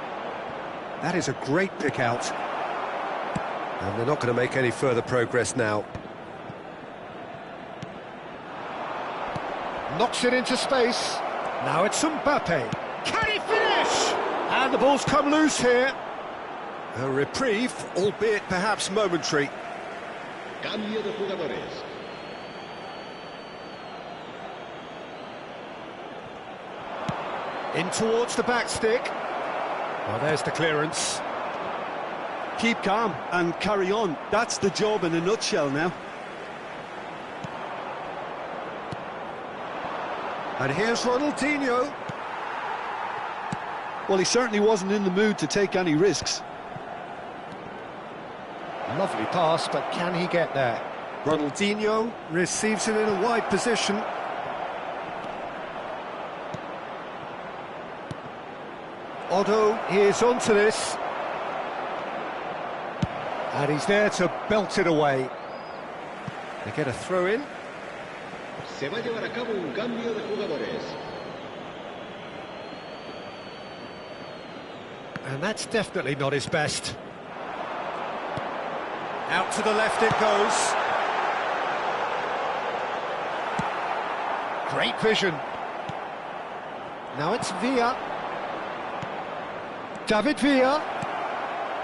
That is a great pick out. And they're not going to make any further progress now. Knocks it into space. Now it's Mbappe. Can he finish? And the ball's come loose here. A reprieve, albeit perhaps momentary. Cambio de jugadores. In towards the back stick. Well, there's the clearance. Keep calm and carry on. That's the job in a nutshell now. And here's Ronaldinho. Well, he certainly wasn't in the mood to take any risks. Lovely pass, but can he get there? Ronaldinho receives it in a wide position. Otto is onto this. And he's there to belt it away. They get a throw in. Se va a llevar a cabo un cambio de jugadores. And that's definitely not his best. Out to the left it goes. Great vision. Now it's Villa. David Villa.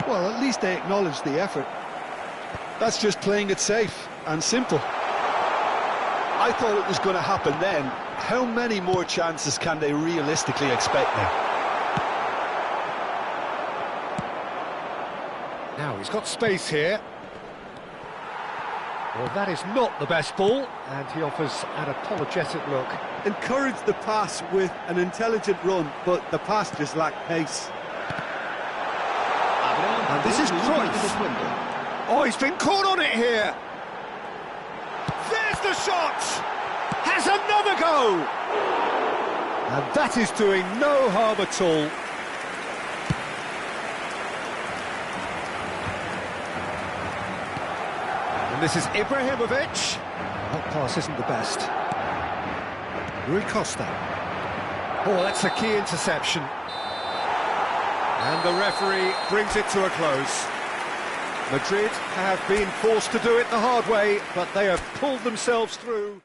Well, at least they acknowledge the effort. That's just playing it safe and simple. I thought it was going to happen then. How many more chances can they realistically expect now? Now he's got space here. Well, that is not the best ball, and he offers an apologetic look. Encourage the pass with an intelligent run, but the pass just lacked pace. And this is Cruyff. Oh, he's been caught on it here. There's the shot! Has another go! And that is doing no harm at all. And this is Ibrahimovic. That pass isn't the best. Rui Costa. Oh, that's a key interception. And the referee brings it to a close. Madrid have been forced to do it the hard way, but they have pulled themselves through.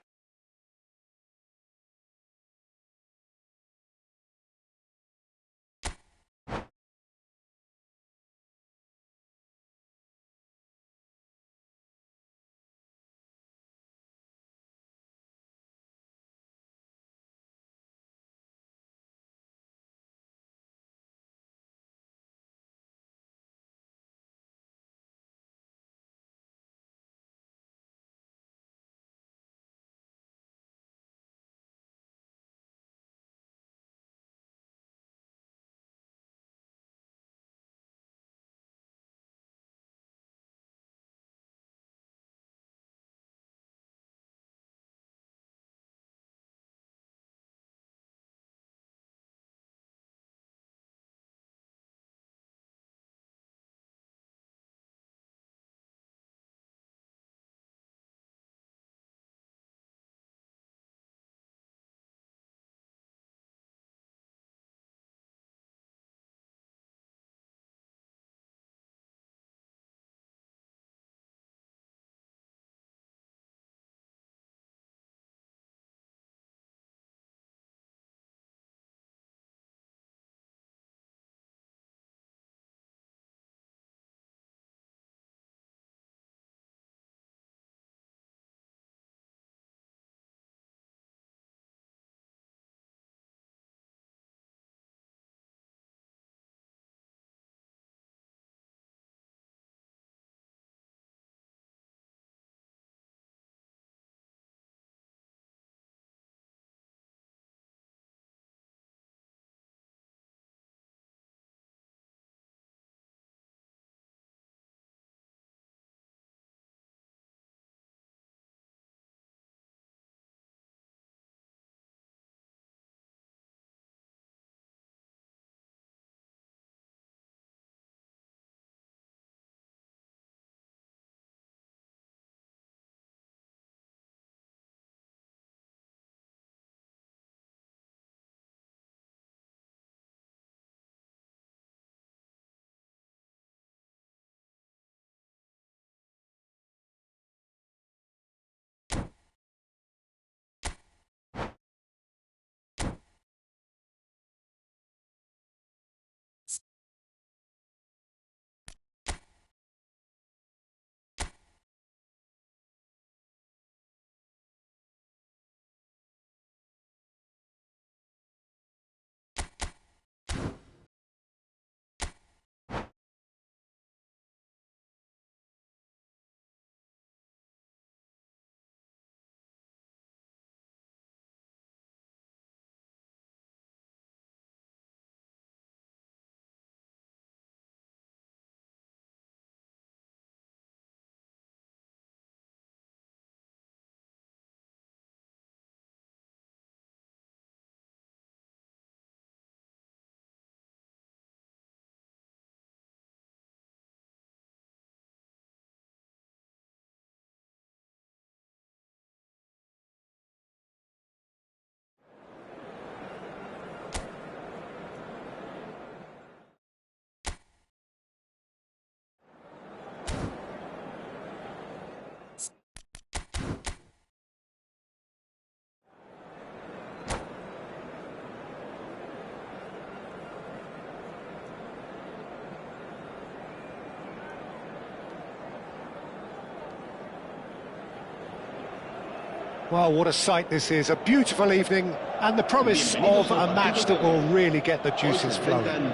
Well, what a sight this is, a beautiful evening, and the promise of a match that will really get the juices flowing.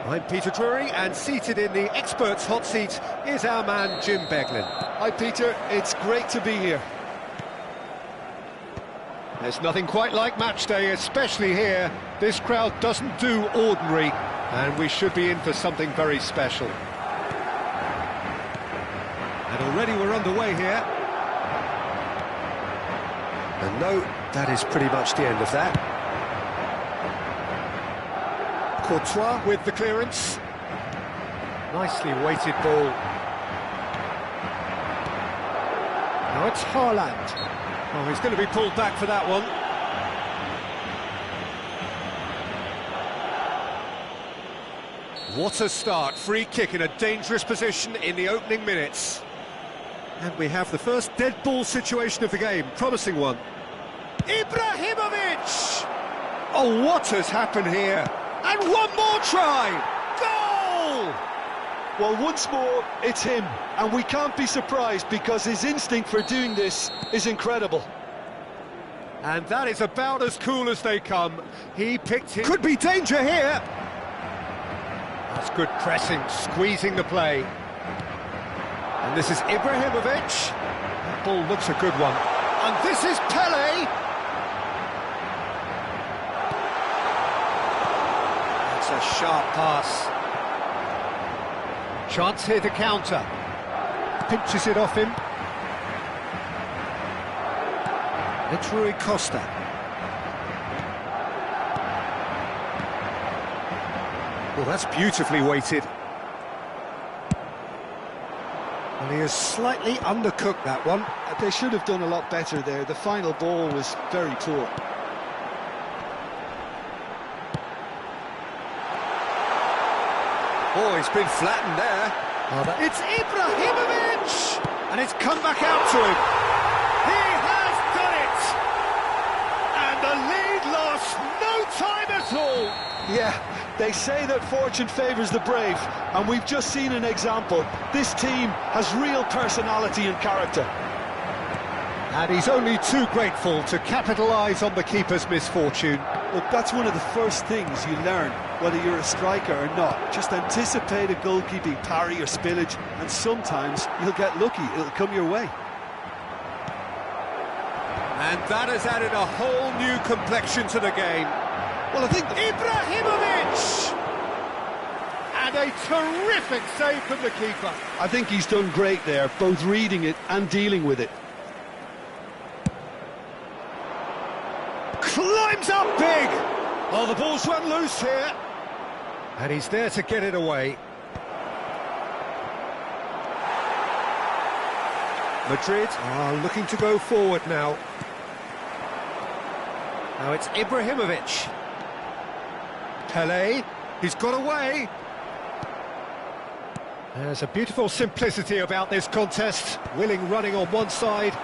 I'm Peter Drury, and seated in the experts' hot seat is our man Jim Beglin. Hi Peter, it's great to be here. There's nothing quite like match day, especially here. This crowd doesn't do ordinary, and we should be in for something very special. And already we're underway here. And no, that is pretty much the end of that. Courtois with the clearance. Nicely weighted ball. Now it's Haaland. Oh, he's going to be pulled back for that one. What a start. Free kick in a dangerous position in the opening minutes. And we have the first dead ball situation of the game. Promising one. Ibrahimovic! Oh, what has happened here? And one more try! Goal! Well, once more, it's him, and we can't be surprised because his instinct for doing this is incredible. And that is about as cool as they come. He picked it. Could be danger here! That's good pressing, squeezing the play. And this is Ibrahimovic. That ball looks a good one. And this is Pele! That's a sharp pass. Chance here to counter. Pinches it off him. It's Rui Costa. Well, that's beautifully weighted. And he has slightly undercooked that one. They should have done a lot better there. The final ball was very poor. Oh, he's been flattened there. Oh, it's Ibrahimovic! And it's come back out to him. He has done it! And the lead lost no time at all. Yeah, they say that fortune favours the brave, and we've just seen an example. This team has real personality and character. And he's only too grateful to capitalise on the keeper's misfortune. Look, that's one of the first things you learn, whether you're a striker or not. Just anticipate a goalkeeping parry or spillage, and sometimes you'll get lucky, it'll come your way. And that has added a whole new complexion to the game. Well, I think... Ibrahimovic! And a terrific save from the keeper. I think he's done great there, both reading it and dealing with it. Climbs up big! Oh, the ball's run loose here. And he's there to get it away. Madrid are looking to go forward now. Now it's Ibrahimovic. Pele, he's got away. There's a beautiful simplicity about this contest. Willing running on one side,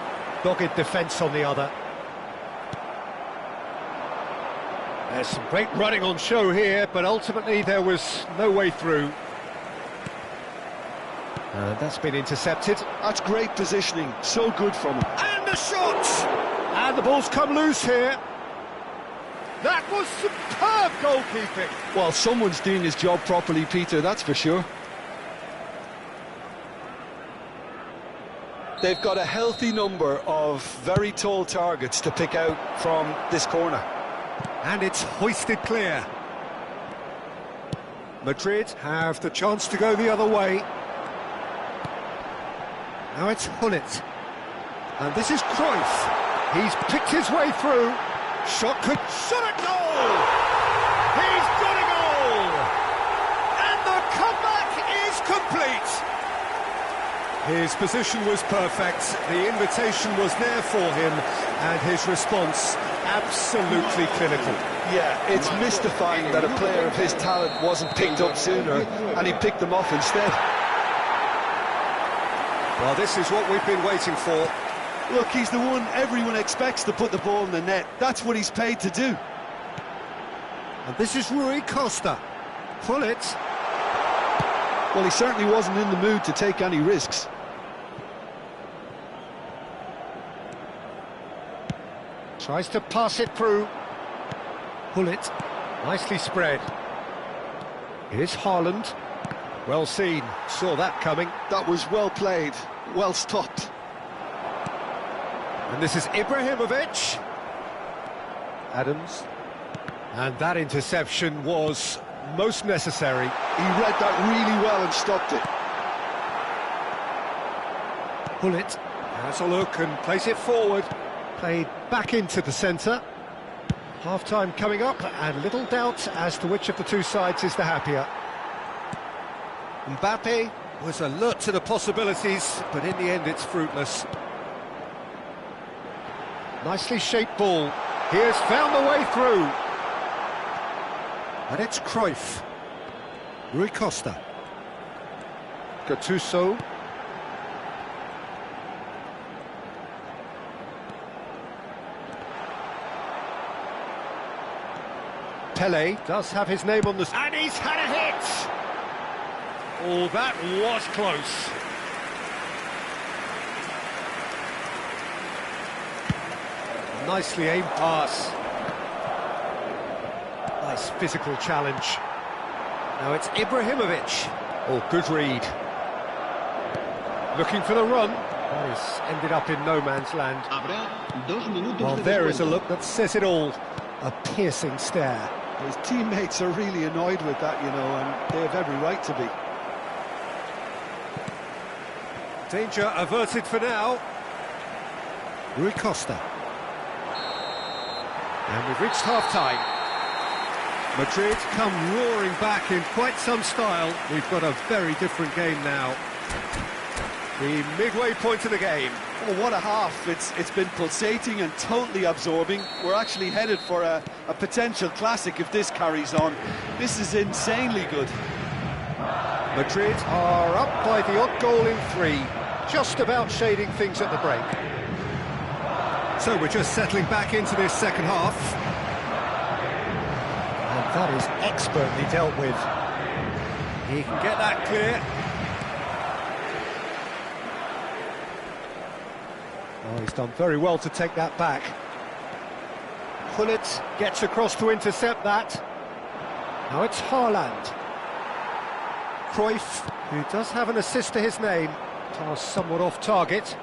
dogged defence on the other. There's some great running on show here, but ultimately there was no way through. And that's been intercepted. That's great positioning, so good from him. And a shot! And the ball's come loose here. That was superb goalkeeping. Well, someone's doing his job properly, Peter, that's for sure. They've got a healthy number of very tall targets to pick out from this corner. And it's hoisted clear. Madrid have the chance to go the other way. Now it's Hullet. And this is Cruyff. He's picked his way through. Shot at goal! He's got a goal! And the comeback is complete! His position was perfect, the invitation was there for him, and his response absolutely clinical. Yeah, it's mystifying that a player of his talent wasn't picked up sooner, and he picked them off instead. Well, this is what we've been waiting for. Look, he's the one everyone expects to put the ball in the net. That's what he's paid to do. And this is Rui Costa. Pull it. Well, he certainly wasn't in the mood to take any risks. Tries to pass it through. Pull it. Nicely spread. Here's Haaland. Well seen. Saw that coming. That was well played, well stopped. And this is Ibrahimovic. Adams. And that interception was most necessary. He read that really well and stopped it. Pull it. Has a look and place it forward. Played back into the centre. Half-time coming up, and little doubt as to which of the two sides is the happier. Mbappe was alert to the possibilities, but in the end it's fruitless. Nicely shaped ball. He has found the way through. And it's Cruyff. Rui Costa. Gattuso. Pele does have his name on the... And he's had a hit! Oh, that was close. Nicely aimed pass. Nice physical challenge. Now it's Ibrahimovic. Oh, good read. Looking for the run. That has ended up in no man's land. Well, there is a look that says it all. A piercing stare. His teammates are really annoyed with that, you know, and they have every right to be. Danger averted for now. Rui Costa. And we've reached half-time. Madrid come roaring back in quite some style. We've got a very different game now. The midway point of the game. Oh, what a half. It's been pulsating and totally absorbing. We're actually headed for a potential classic if this carries on. This is insanely good. Madrid are up by the odd goal in 3, just about shading things at the break. So we're just settling back into this second half. And that is expertly dealt with. He can get that clear. Oh, he's done very well to take that back. Gullit gets across to intercept that. Now it's Haaland. Cruyff, who does have an assist to his name, pass somewhat off target.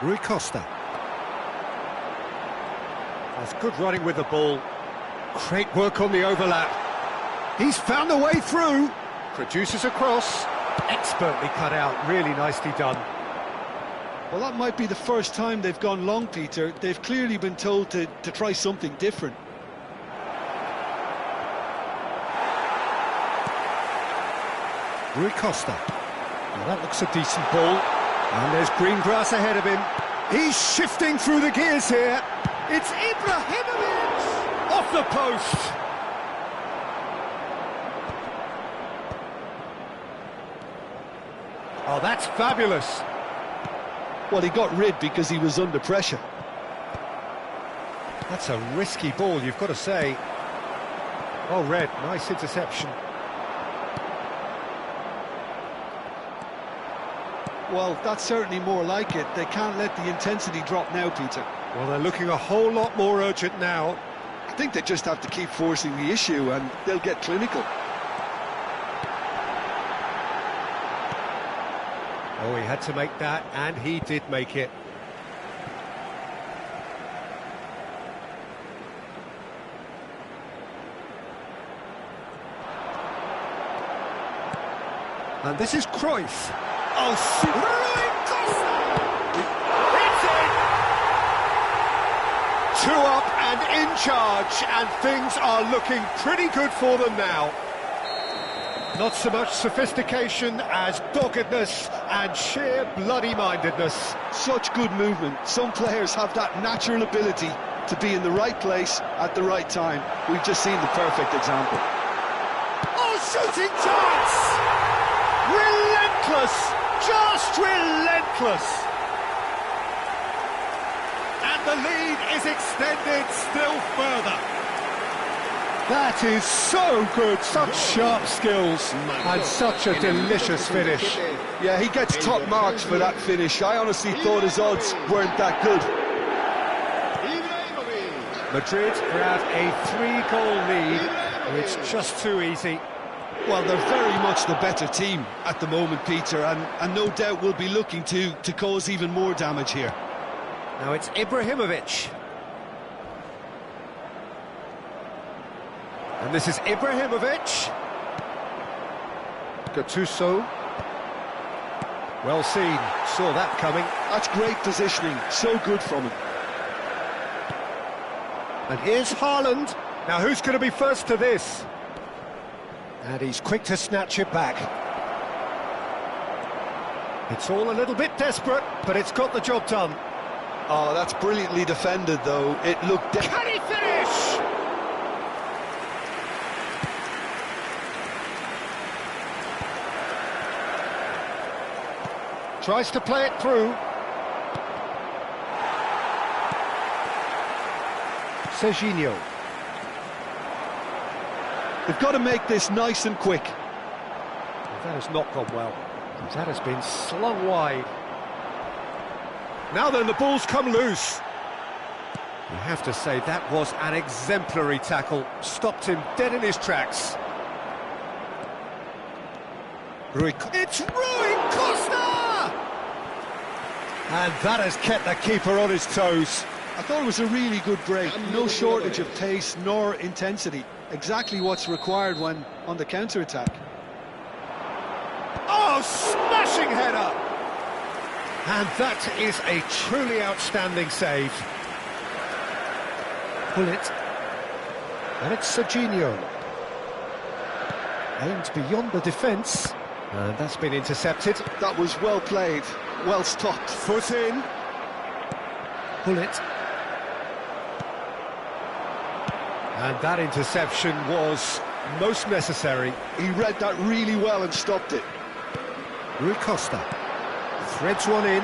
Rui Costa. That's good running with the ball. Great work on the overlap. He's found the way through. Produces a cross. Expertly cut out. Really nicely done. Well, that might be the first time they've gone long, Peter. They've clearly been told to try something different. Rui Costa. Well, that looks a decent ball. And there's green grass ahead of him. He's shifting through the gears here. It's Ibrahimovic! Off the post. Oh, that's fabulous. Well, he got rid because he was under pressure. That's a risky ball, you've got to say. Oh, Red, nice interception. Well, that's certainly more like it. They can't let the intensity drop now, Peter. Well, they're looking a whole lot more urgent now. I think they just have to keep forcing the issue and they'll get clinical. Oh, he had to make that, and he did make it. And this is Cruyff. Oh, Rui Costa! It's in! 2 up and in charge, and things are looking pretty good for them now. Not so much sophistication as doggedness and sheer bloody-mindedness. Such good movement. Some players have that natural ability to be in the right place at the right time. We've just seen the perfect example. Oh, shooting chance! Relentless! Just relentless! And the lead is extended still further. That is so good, such sharp skills, and such a delicious finish. Yeah, he gets top marks for that finish. I honestly thought his odds weren't that good. Madrid grab a 3-goal lead. It's just too easy. Well, they're very much the better team at the moment, Peter, and no doubt will be looking to cause even more damage here. Now it's Ibrahimovic. And this is Ibrahimovic. Gattuso. Well seen, saw that coming. That's great positioning, so good from him. And here's Haaland. Now who's going to be first to this? And he's quick to snatch it back. It's all a little bit desperate, but it's got the job done. Oh, that's brilliantly defended, though. It looked... Can he finish? Tries to play it through. Serginho. They've got to make this nice and quick. That has not gone well. That has been slung wide. Now then, the ball's come loose. You have to say that was an exemplary tackle. Stopped him dead in his tracks. It's Rui Costa! And that has kept the keeper on his toes. I thought it was a really good break. No shortage of pace nor intensity. Exactly what's required when on the counter-attack. Oh, smashing header! And that is a truly outstanding save. Pull it. And it's Serginho. Aimed beyond the defence. And that's been intercepted. That was well played, well stopped. Foot in. Pull it. And that interception was most necessary. He read that really well and stopped it. Rui Costa threads one in.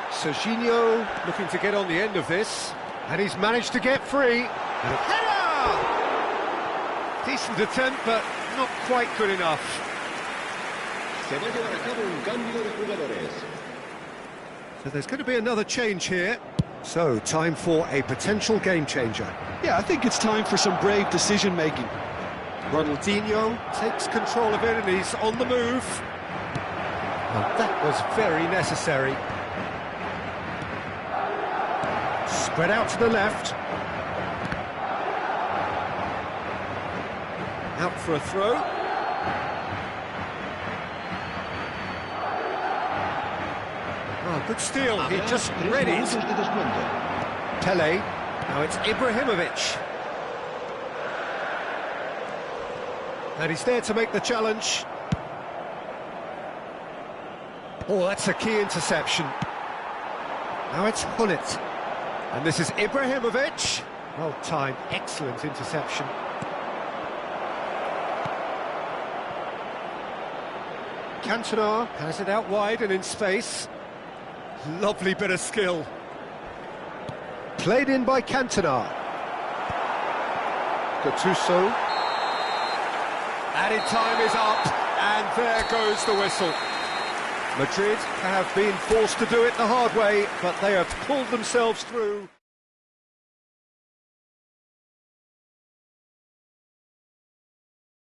Serginho looking to get on the end of this. And he's managed to get free. And header! Decent attempt, but not quite good enough. So there's going to be another change here. So, time for a potential game changer. Yeah, I think it's time for some brave decision-making. Ronaldinho takes control of it and he's on the move. And that was very necessary. Spread out to the left. Out for a throw. Oh, good steal. He just read it. Pele. Now it's Ibrahimovic. And he's there to make the challenge. Oh, that's a key interception. Now it's Hullet. And this is Ibrahimovic. Well timed, excellent interception. Cantona has it out wide and in space. Lovely bit of skill. Played in by Cantona. Gattuso. Added time is up, and there goes the whistle. Madrid have been forced to do it the hard way, but they have pulled themselves through.